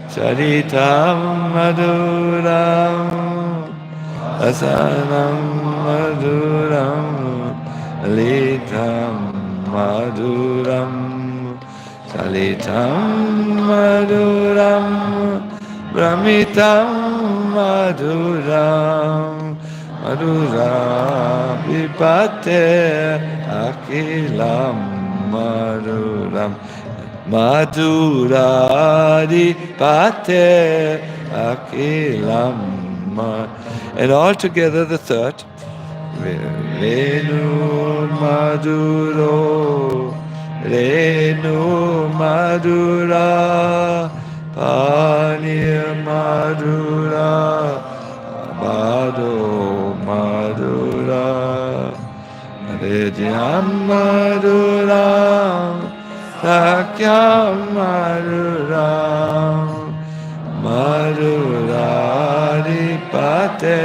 Charitam Madhuram Asanam Madhuram Litam Madhuram Chalitam Madhuram Brahmitam Madhuram Madhura Vipate Akilam Madhuram Madhura Vipate Akilam. And all together the third. Renu Madhuro Renu Madhura Panir Madhura Bado Madhura Vidyam Madhura Sakyam Madhura Madhura Dipate.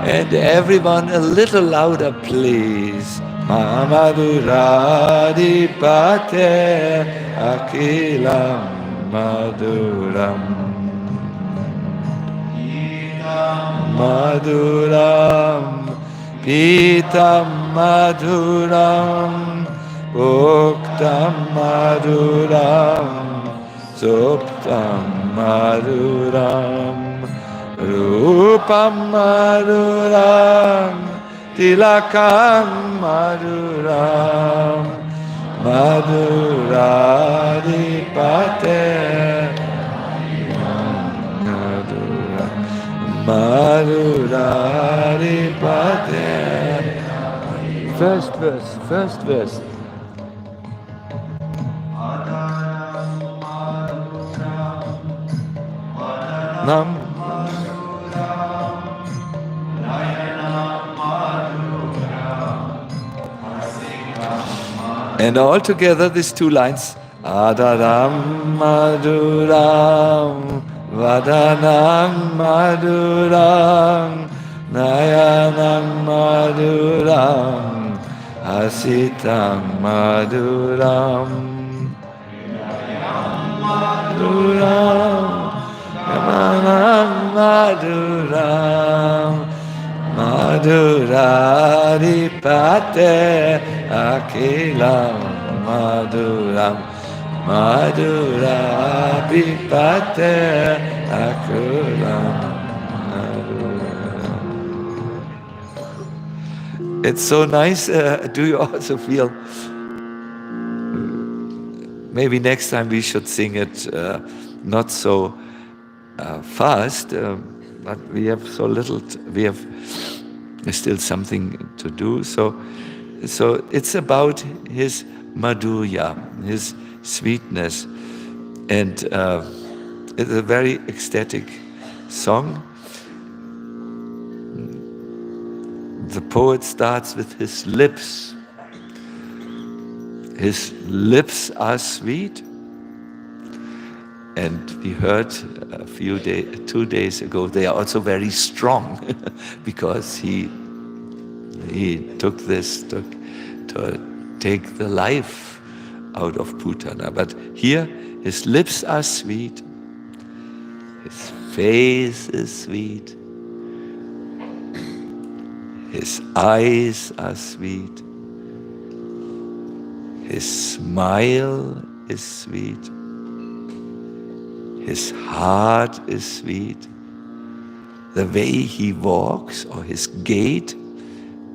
And everyone a little louder, please. Madhura Dipate Akilam Madhuram Madhuram Pitam Madhuram Uktam Madhuram Suptam Madhuram Rupam Madhuram Tilakam Madhuram Madhuradipate Madhuradipate. First verse. Nam. And all together, these two lines. Adaram Maduram Vadanam Maduram Nayanam Maduram Asitam Maduram Maduram Yamanam Maduram Madhuraripate Akilam Madhuram Madhuraripate Akulam Madhuram. It's so nice. Do you also feel? Maybe next time we should sing it not so fast, but we have so little. We have still something to do. So it's about his madhurya, his sweetness, and it's a very ecstatic song. The poet starts with his lips. His lips are sweet. And we heard 2 days ago, they are also very strong because he took this to take the life out of Putana. But here, his lips are sweet, his face is sweet, his eyes are sweet, his smile is sweet, his heart is sweet. The way he walks or his gait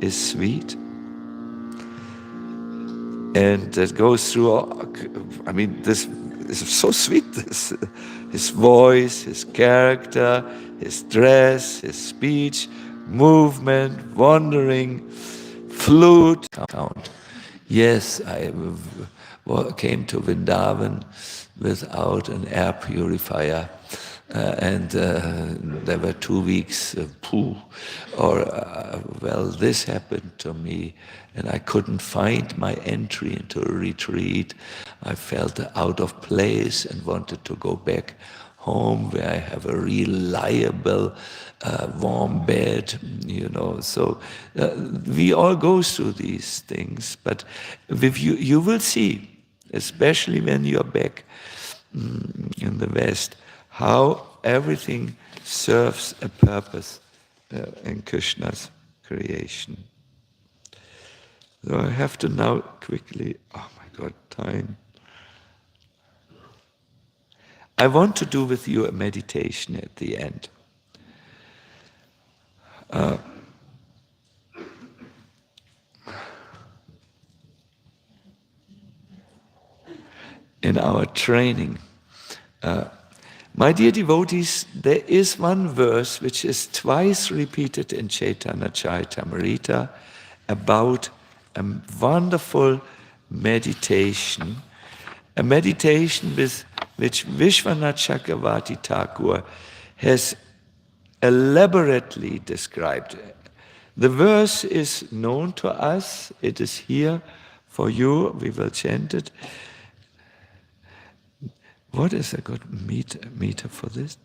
is sweet. And that goes through, this is so sweet. His voice, his character, his dress, his speech, movement, wandering, flute. Count. Yes, I came to Vrindavan without an air purifier, and there were 2 weeks this happened to me, and I couldn't find my entry into a retreat. I felt out of place and wanted to go back home where I have a reliable warm bed, So we all go through these things, but with you will see, especially when you're back in the West, how everything serves a purpose in Krishna's creation. So I have to now quickly, oh my God, time. I want to do with you a meditation at the end. In our training. My dear devotees, there is one verse which is twice repeated in Chaitanya Charitamrita about a wonderful meditation, a meditation which Vishwanath Chakravarti Thakur has elaborately described. The verse is known to us, it is here for you, we will chant it. What is a good meter for this?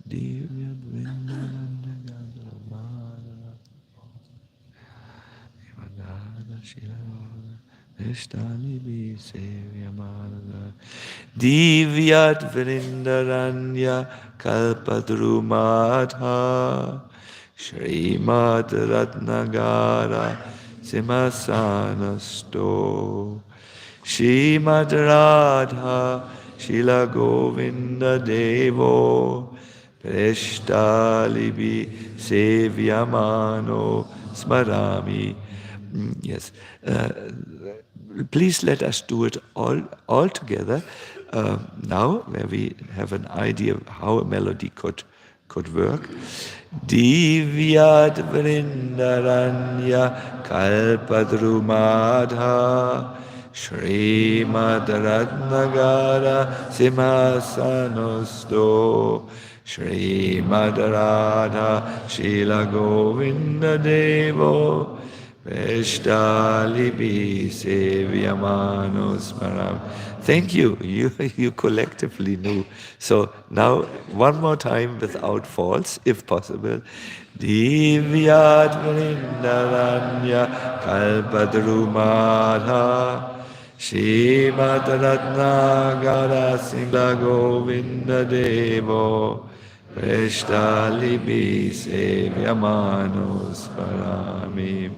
Divyat Vrindaranya Kalpadrumadha Srimad Ratnagara Simhasanasto Srimad Radha Shila Govinda Devo Preshtalibi Sevyamano Smarami. Yes. Please let us do it all together now, where we have an idea of how a melody could work. Divyat Vrindaranya Kalpadrumadha Srimad Ratnagara Simhasanosto Srimad Radha Srila Govinda Devo Veshtalipi Sevyamano Smaram. Thank you. You collectively knew. So now one more time without faults, if possible. Divyat Vrindavanya Kalpadrumadha Srimad Ratnagara Singla Govinda Devo Veshtalipi Sevyamano Smarami.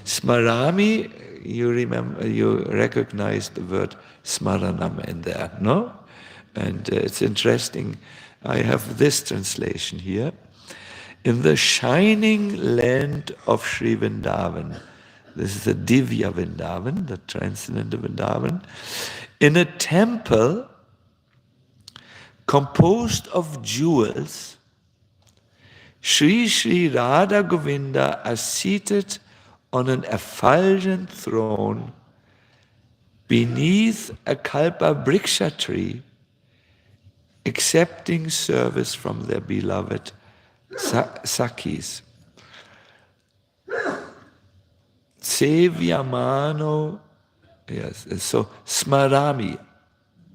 Smarami, you remember, you recognize the word smaranam in there, no? And it's interesting. I have this translation here. In the shining land of Sri Vrindavan, this is the Divya Vrindavan, the transcendent Vrindavan, in a temple composed of jewels, Sri Sri Radha Govinda are seated on an effulgent throne beneath a kalpa briksha tree, accepting service from their beloved Sakhis. Sevyamano, yes, so smarami.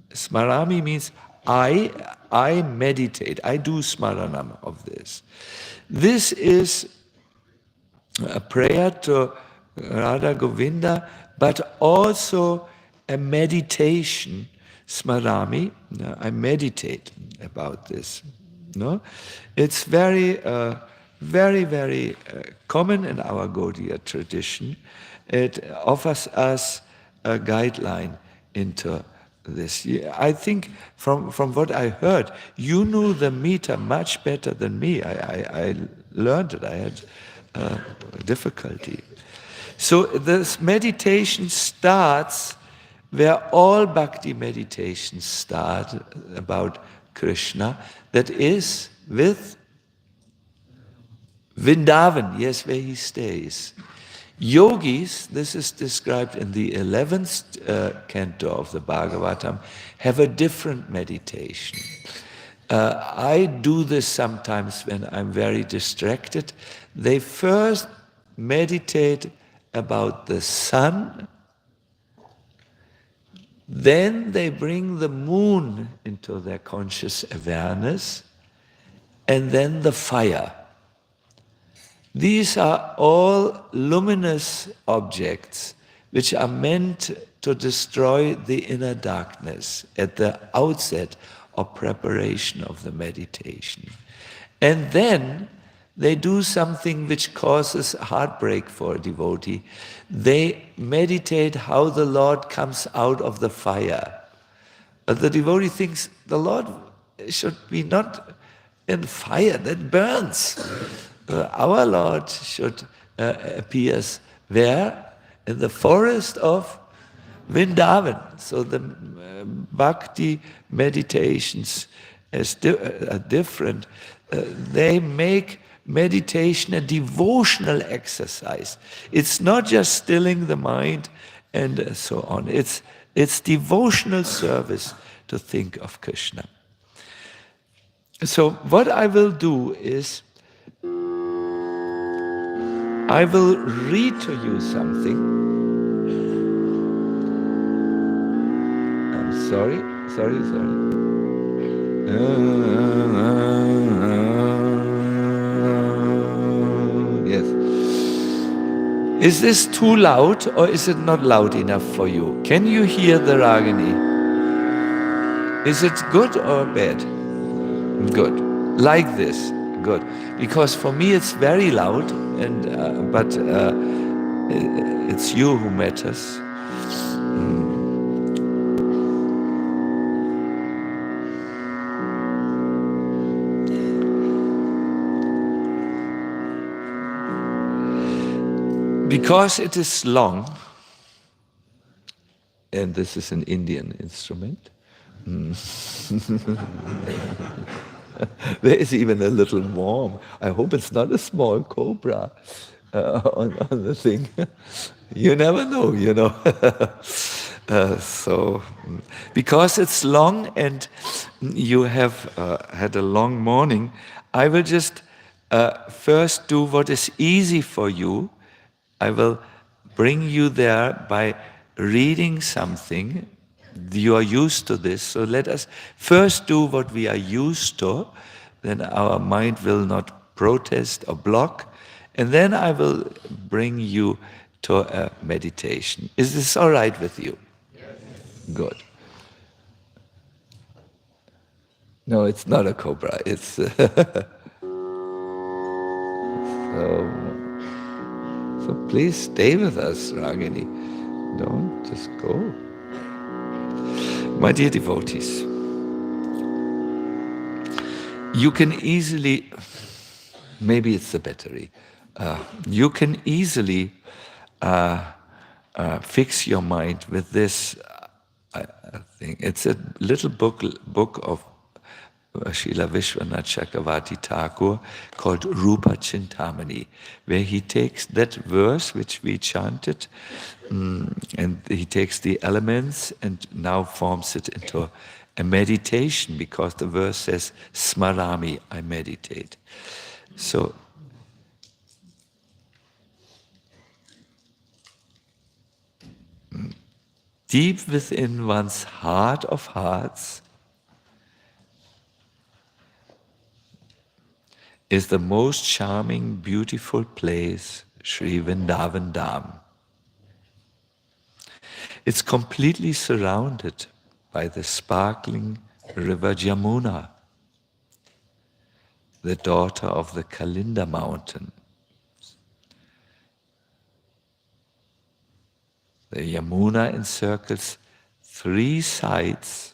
Smarami means I meditate, I do smaranam of this. This is a prayer to Radha Govinda, but also a meditation, smarami. I meditate about this. No, it's very, very common in our Gaudiya tradition. It offers us a guideline into this. I think from what I heard, you knew the meter much better than me. I learned it. I had difficulty. So this meditation starts where all bhakti meditations start about Krishna, that is with Vrindavan, yes, where he stays. Yogis, this is described in the 11th canto of the Bhagavatam, have a different meditation. I do this sometimes when I'm very distracted. They first meditate about the sun, then they bring the moon into their conscious awareness, and then the fire. These are all luminous objects which are meant to destroy the inner darkness at the outset of preparation of the meditation. And then they do something which causes heartbreak for a devotee. They meditate how the Lord comes out of the fire. The devotee thinks the Lord should be not in fire that burns. Our Lord should appear where? In the forest of Vrindavan. So the bhakti meditations are different. They make meditation a devotional exercise. It's not just stilling the mind and so on. It's devotional service to think of Krishna. So what I will do is I will read to you something. I'm sorry. Yes. Is this too loud or is it not loud enough for you? Can you hear the Ragini? Is it good or bad? Good. Like this. Good. Because for me it's very loud, but it's you who matters. Because it is long, and this is an Indian instrument, there is even a little worm. I hope it's not a small cobra on the thing. You never know, you know. Because it's long and you have had a long morning, I will just first do what is easy for you. I will bring you there by reading something. You are used to this, so let us first do what we are used to, then our mind will not protest or block, and then I will bring you to a meditation. Is this all right with you? Yes. Good. No, it's not a cobra, it's... so please stay with us, Ragini. Don't just go. My dear devotees, you can easily, maybe it's the battery, you can easily fix your mind with this thing. It's a little book of Srila Vishwanath Chakravarti Thakur called Rupa Chintamani, where he takes that verse which we chanted, and he takes the elements and now forms it into a meditation, because the verse says, Smarami, I meditate. So, deep within one's heart of hearts is the most charming, beautiful place, Sri Vrindavan Dham. It's completely surrounded by the sparkling river Jamuna, the daughter of the Kalinda mountain. The Yamuna encircles 3 sides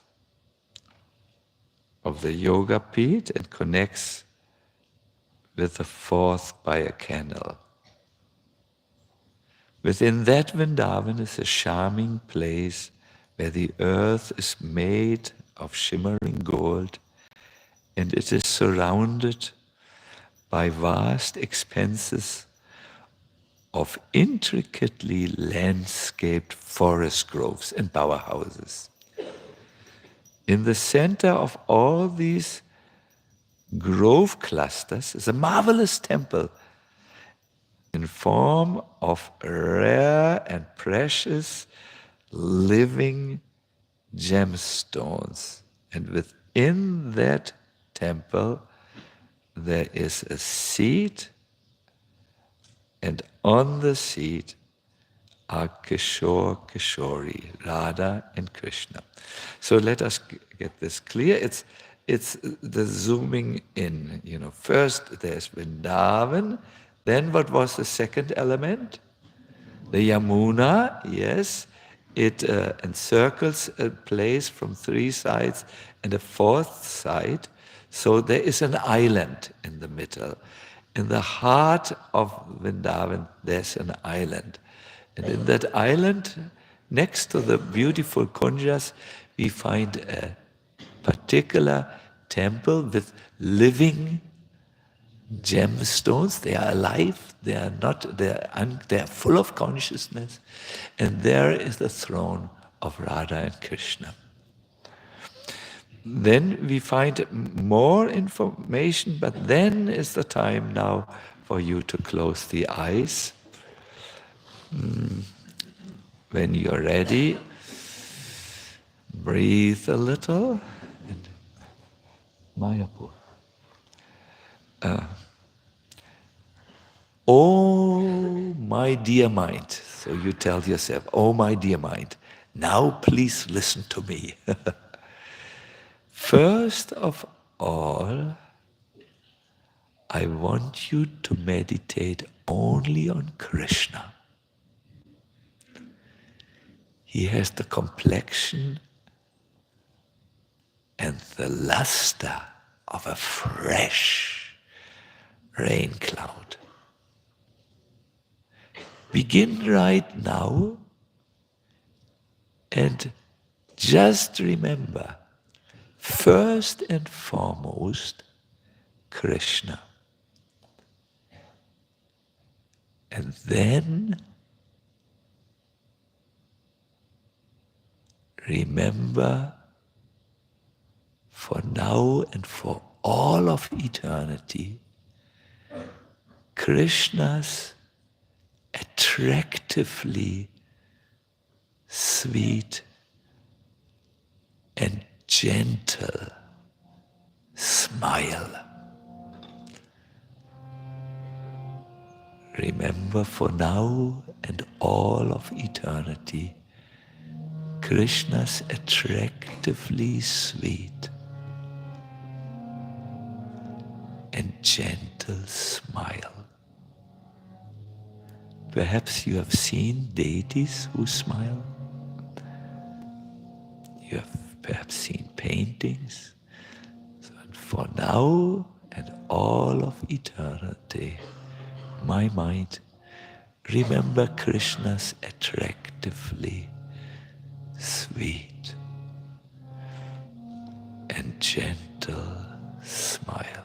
of the Yoga Pit and connects with the 4th by a canal. Within that Vrindavan is a charming place where the earth is made of shimmering gold, and it is surrounded by vast expanses of intricately landscaped forest groves and bower houses. In the center of all these grove clusters is a marvelous temple in form of rare and precious living gemstones. And within that temple there is a seat, and on the seat are Kishore, Kishori, Radha and Krishna. So let us get this clear. It's the zooming in. First there's Vrindavan, then what was the second element? The Yamuna, yes. It encircles a place from 3 sides and a 4th side. So there is an island in the middle. In the heart of Vrindavan, there's an island. And in that island, next to the beautiful kunjas, we find a particular temple with living gemstones. They are alive, they are full of consciousness. And there is the throne of Radha and Krishna. Then we find more information, but then is the time now for you to close the eyes. When you're ready, breathe a little. And Mayapur. Oh, my dear mind. So you tell yourself, oh, my dear mind, now please listen to me. First of all, I want you to meditate only on Krishna. He has the complexion and the luster of a fresh rain cloud. Begin right now and just remember, first and foremost, Krishna. And then remember for now and for all of eternity, Krishna's attractively sweet and gentle smile. Remember for now and all of eternity, Krishna's attractively sweet and gentle smile. Perhaps you have seen deities who smile. You have perhaps seen paintings. So for now and all of eternity, my mind, remember Krishna's attractively sweet and gentle smile.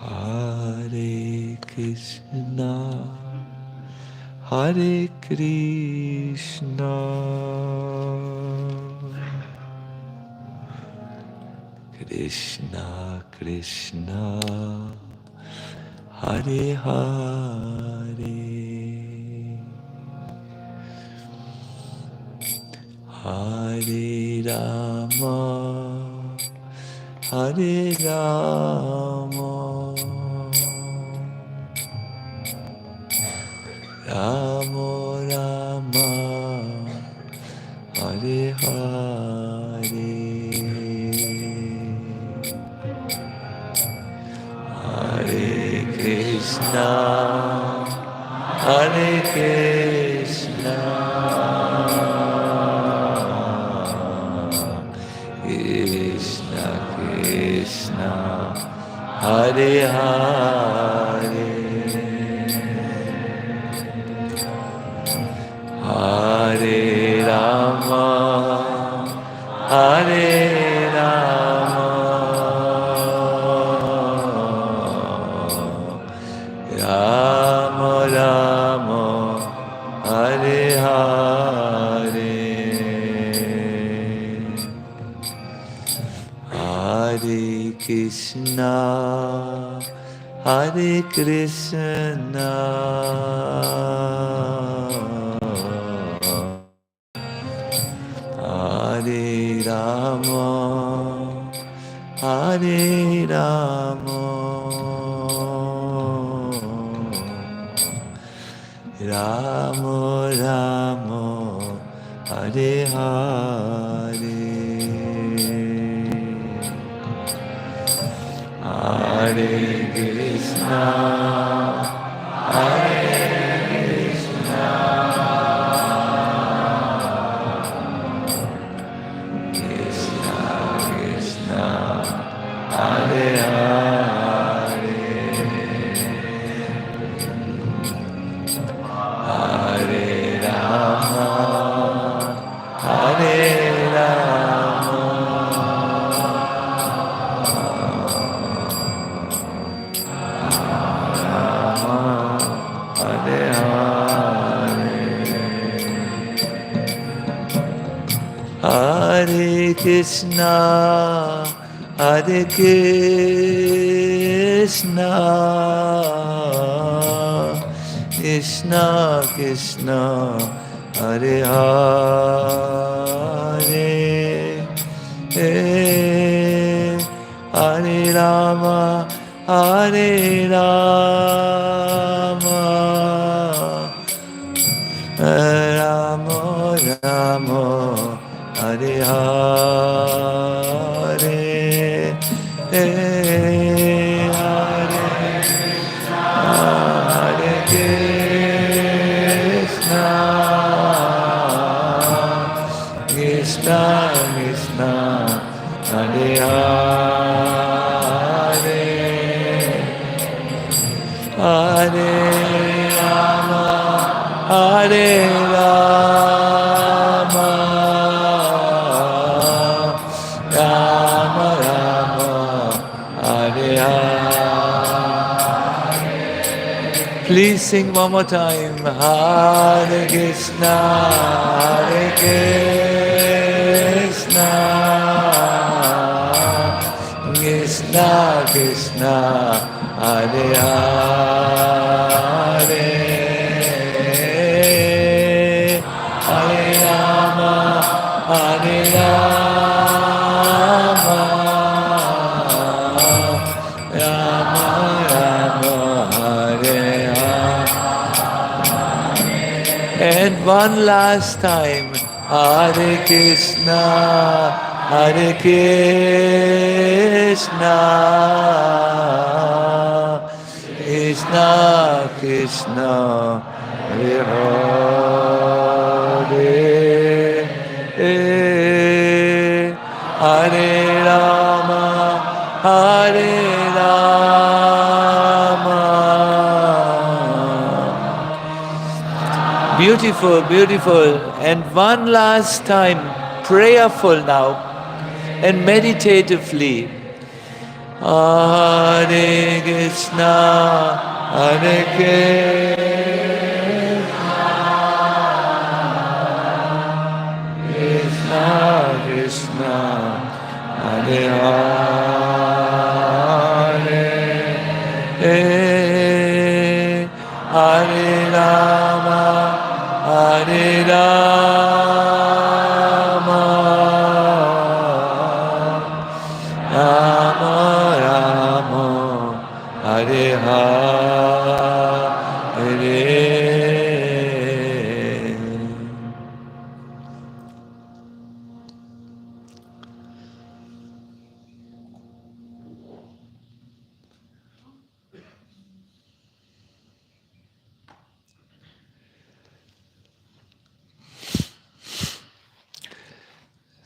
Hare Krishna, Hare Krishna, Krishna Krishna, Hare Hare, Hare Rama, Hare Rama, Rama Rama, Hare Hare, Hare Krishna, Hare Krishna, Krishna Krishna, Hare Hare, Hare Rama, Hare Rama, Rama Rama, Hare Hare, Hare Krishna, Hare Krishna, Hare Rama, Hare Rama, Rama Rama, Hare Hare, Hare Krishna, Hare Krishna, Krishna Krishna, Hare Hare, Hare Rama, Hare Rama, Hare Hare, Hare Krishna, Hare Krishna, Krishna Krishna, Hare Hare, Hare Rama, Hare Rama, Rama Rama, Hare Hare, Hare Krishna, Krishna Krishna, Hare Hare, Hare Rama, Hare Rama, Rama Rama, Hare Hare, Please sing one more time. Hare Krishna, Hare Krishna, Krishna Krishna, Hare Hare, Hare Rama, Hare Rama, Rama Rama, Hare Hare. And one last time, Hare Krishna, Hare Krishna, Krishna Krishna, Hare Hare, Hare Rama, Hare Rama. Beautiful, beautiful. And one last time, prayerful now and meditatively. Hare Krishna, Hare Krishna, Krishna Krishna, Hare Hare, Hare Rama, Hare Rama, Rama Rama, Hare Hare.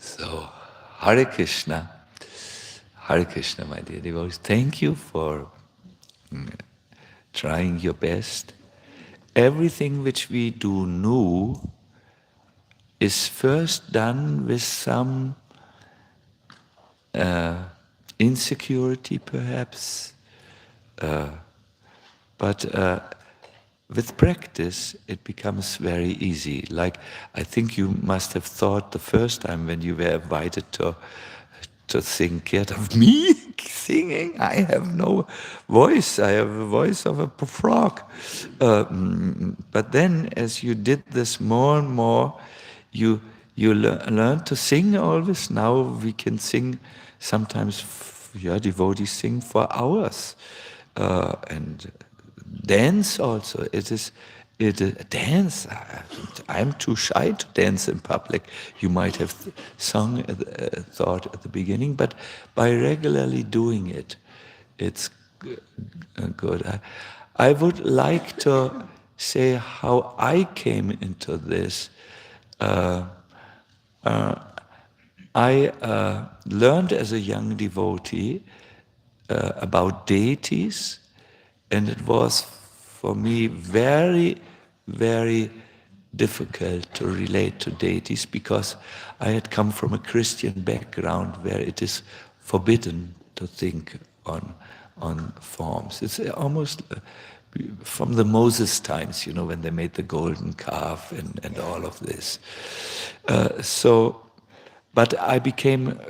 So, Hare Krishna, my dear devotees. Thank you for trying your best. Everything which we do new is first done with some insecurity, perhaps, but with practice, it becomes very easy. Like, I think you must have thought the first time when you were invited to sing kirtan, me singing? I have no voice. I have a voice of a frog. But then, as you did this more and more, you learn to sing always. Now we can sing sometimes. Devotees sing for hours, and dance also. It is dance. I'm too shy to dance in public. You might have thought at the beginning, but by regularly doing it, it's good. I would like to say how I came into this. I learned as a young devotee about deities, and it was for me very, very difficult to relate to deities because I had come from a Christian background where it is forbidden to think on forms. It's almost from the Moses times, when they made the golden calf and all of this. But I became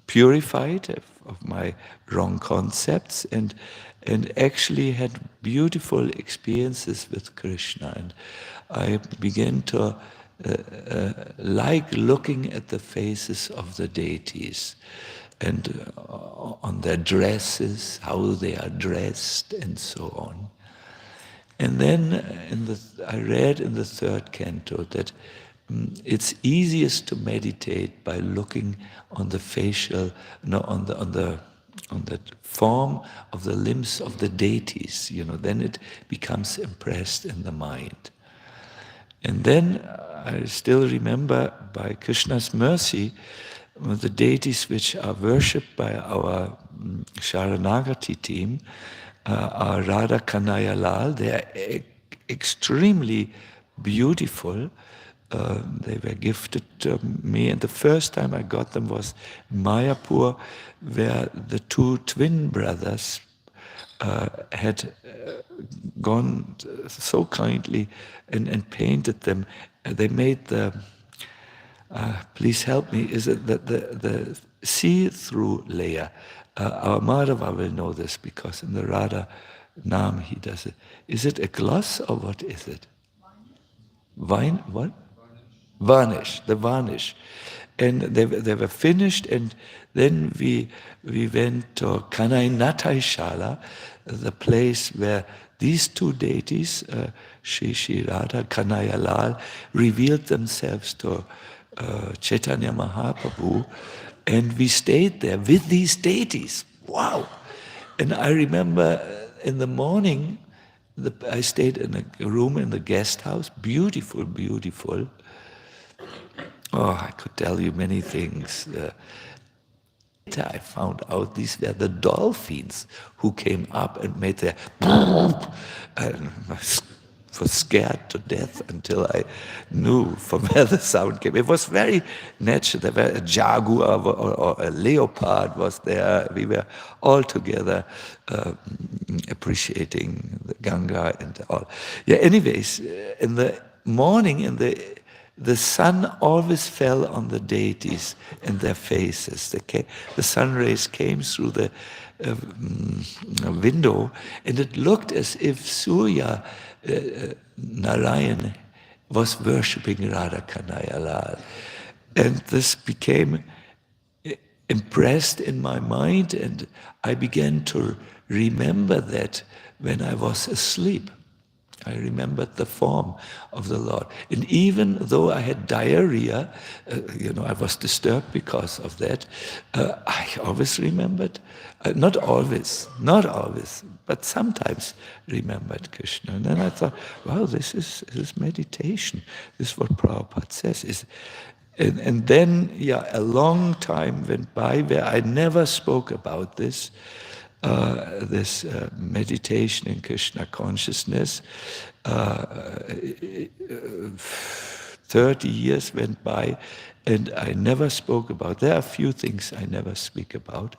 purified of my wrong concepts and actually had beautiful experiences with Krishna. And I began to like looking at the faces of the deities and on their dresses, how they are dressed and so on. And then I read in the third canto that it's easiest to meditate by looking on the facial, on the form of the limbs of the deities. Then it becomes impressed in the mind. And then I still remember, by Krishna's mercy, the deities which are worshipped by our Sharanagati team are Radha Kanaya Lal. They are extremely beautiful. They were gifted to me, and the first time I got them was in Mayapur, where the two twin brothers had gone so kindly and painted them. They made the, please help me, is it the see-through layer? Our Madhava will know this because in the Radha Nam he does it. Is it a gloss or what is it? Vine, what? Varnish, the varnish. And they were finished, and then we went to Kanainatai Shala, the place where these two deities, Shri Radha, Kanayalal, revealed themselves to Chaitanya Mahaprabhu, and we stayed there with these deities. Wow! And I remember in the morning, I stayed in a room in the guest house, beautiful, beautiful. Oh, I could tell you many things. Later I found out these were the dolphins who came up and made their and I was scared to death until I knew from where the sound came. It was very natural. There were a jaguar or a leopard was there. We were all together appreciating the Ganga and all. Yeah. Anyways, in the morning, the sun always fell on the deities and their faces. The sun rays came through the window, and it looked as if Surya Narayan was worshipping Radha Kanayalal. And this became impressed in my mind, and I began to remember that when I was asleep. I remembered the form of the Lord. And even though I had diarrhea, I was disturbed because of that, I always remembered, not always, but sometimes remembered Krishna. And then I thought, wow, this is meditation. This is what Prabhupada says. And then, a long time went by where I never spoke about this. This meditation in Krishna consciousness. 30 years went by, and I never spoke about. There are a few things I never speak about,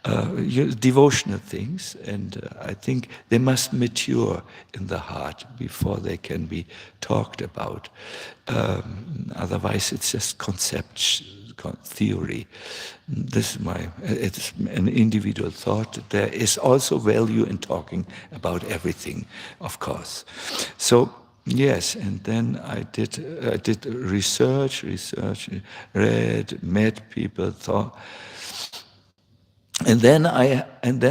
devotional things, and I think they must mature in the heart before they can be talked about. Otherwise, it's just theory. This is it's an individual thought. There is also value in talking about everything, of course. So yes, and then I did research, read, met people, thought, and then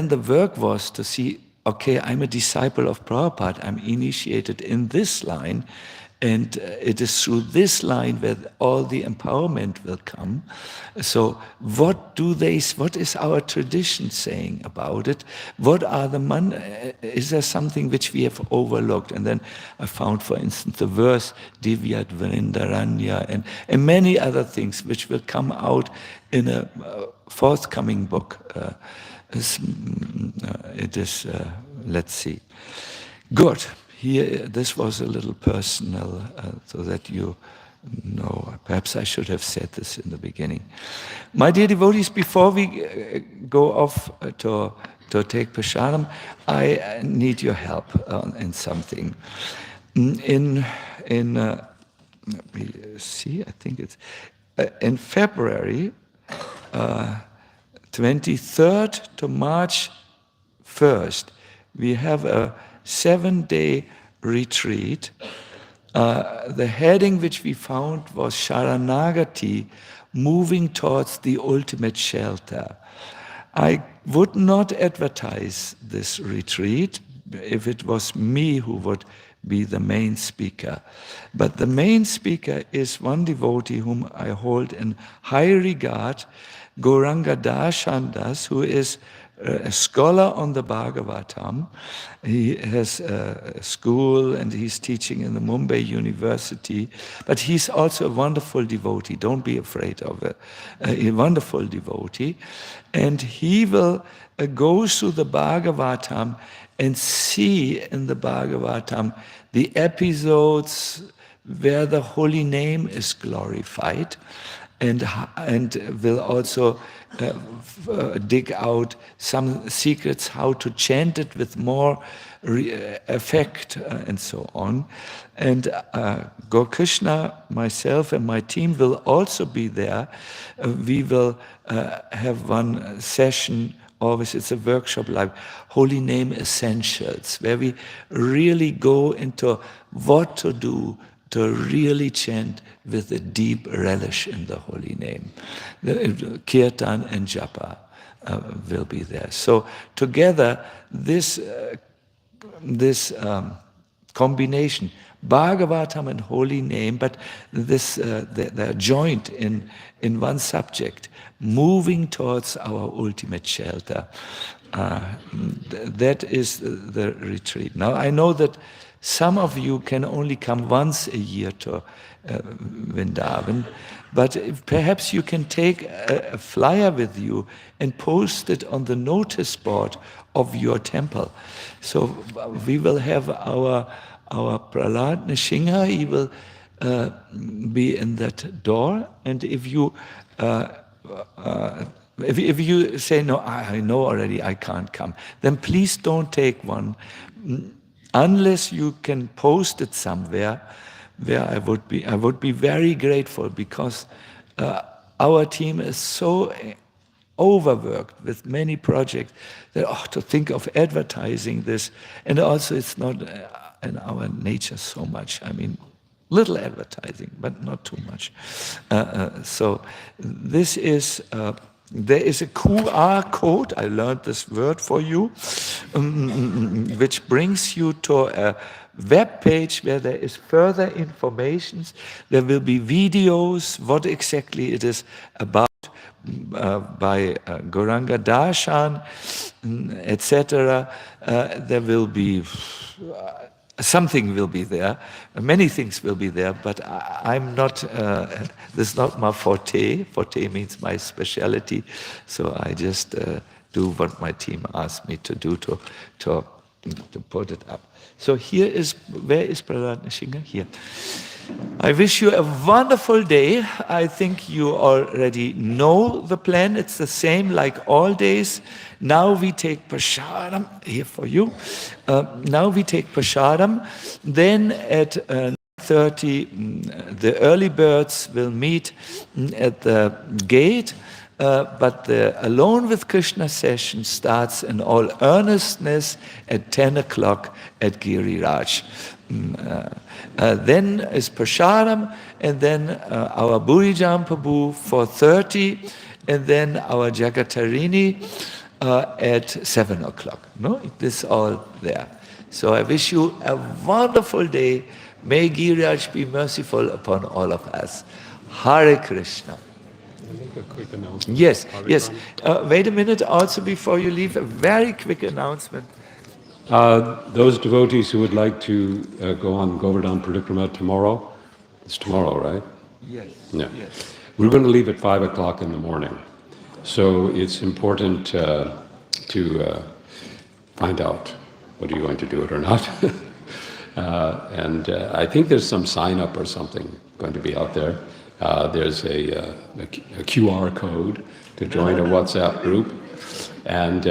the work was to see, okay, I'm a disciple of Prabhupada, I'm initiated in this line, and it is through this line where all the empowerment will come. So what is our tradition saying about it? What are is there something which we have overlooked? And then I found, for instance, the verse, Divyat Vrindaranya, and many other things which will come out in a forthcoming book. Let's see. Good. Here, this was a little personal, so that you know. Perhaps I should have said this in the beginning. My dear devotees, before we go off to take prasadam, I need your help in something. Let me see. I think it's in February 23rd to March 1st. We have a 7-day retreat. The heading which we found was Sharanagati, moving towards the ultimate shelter. I would not advertise this retreat if it was me who would be the main speaker. But the main speaker is one devotee whom I hold in high regard, Gauranga Dashandas, who is a scholar on the Bhagavatam. He has a school and he's teaching in the Mumbai University, but he's also a wonderful devotee. Don't be afraid of it. A wonderful devotee. And he will go through the Bhagavatam and see in the Bhagavatam the episodes where the holy name is glorified. and will also dig out some secrets how to chant it with more effect and so on. And Gaur Krishna, myself and my team will also be there. We will have one session, always it's a workshop like Holy Name Essentials, where we really go into what to do to really chant with a deep relish in the holy name. The kirtan and japa will be there. So together, this combination, Bhagavatam and holy name, but this they're joined in one subject, moving towards our ultimate shelter. That is the retreat. Now I know that some of you can only come once a year to Vrindavan, but perhaps you can take a flyer with you and post it on the notice board of your temple. So we will have our Prahlad Nrsimha, he will be in that door, and if you if you say, no, I know already I can't come, then please don't take one, unless you can post it somewhere where I would be very grateful, because our team is so overworked with many projects that to think of advertising this, and also it's not in our nature so much. I mean, little advertising, but not too much. So this is, there is a QR code, I learned this word for you, which brings you to a web page where there is further information. There will be videos, what exactly it is about, by Gauranga Darshan, etc. There will be something will be there, many things will be there, but I'm not, this is not my forte. Forte means my specialty, so I just do what my team asked me to do to put it up. So here is, where is Prahlad Nrsimha? Here. I wish you a wonderful day. I think you already know the plan. It's the same like all days. Now we take prasadam, here for you. Now we take prasadam. Then at 9:30, the early birds will meet at the gate. But the Alone with Krishna session starts in all earnestness at 10 o'clock at Giriraj. Then is Prasadam, and then our Burijam Prabhu 4:30, and then our Jagatarini at 7 o'clock. No, this all there. So I wish you a wonderful day. May Giriraj be merciful upon all of us. Hare Krishna. Make a quick announcement. Yes, yes. Wait a minute also before you leave, a very quick announcement. Those devotees who would like to go on Govardhana Parikrama tomorrow, it's tomorrow, right? Yes. Yeah. Yes. We're going to leave at 5 o'clock in the morning. So it's important to find out whether you're going to do it or not. And I think there's some sign-up or something going to be out there. There's a QR code to join a WhatsApp group and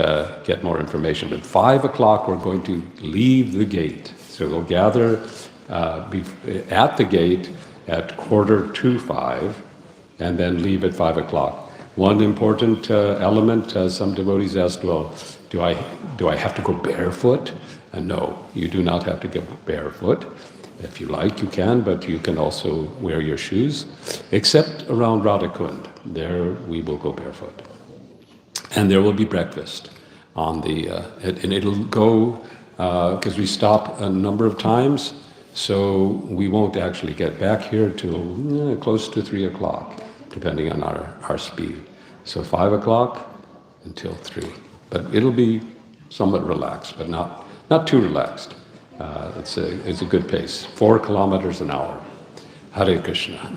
get more information. At 5 o'clock, we're going to leave the gate. So we'll gather at the gate at 4:45 and then leave at 5 o'clock. One important element, some devotees asked, well, do I have to go barefoot? No, you do not have to go barefoot. If you like, you can, but you can also wear your shoes, except around Radhakund. There we will go barefoot. And there will be breakfast on the, and it'll go, because we stop a number of times, so we won't actually get back here till close to 3 o'clock, depending on our speed. So 5 o'clock until 3. But it'll be somewhat relaxed, but not too relaxed. It's a good pace, 4 kilometers an hour. Hare Krishna.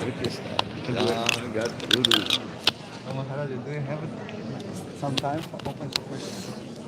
Hare Krishna. Do you have some time for open questions?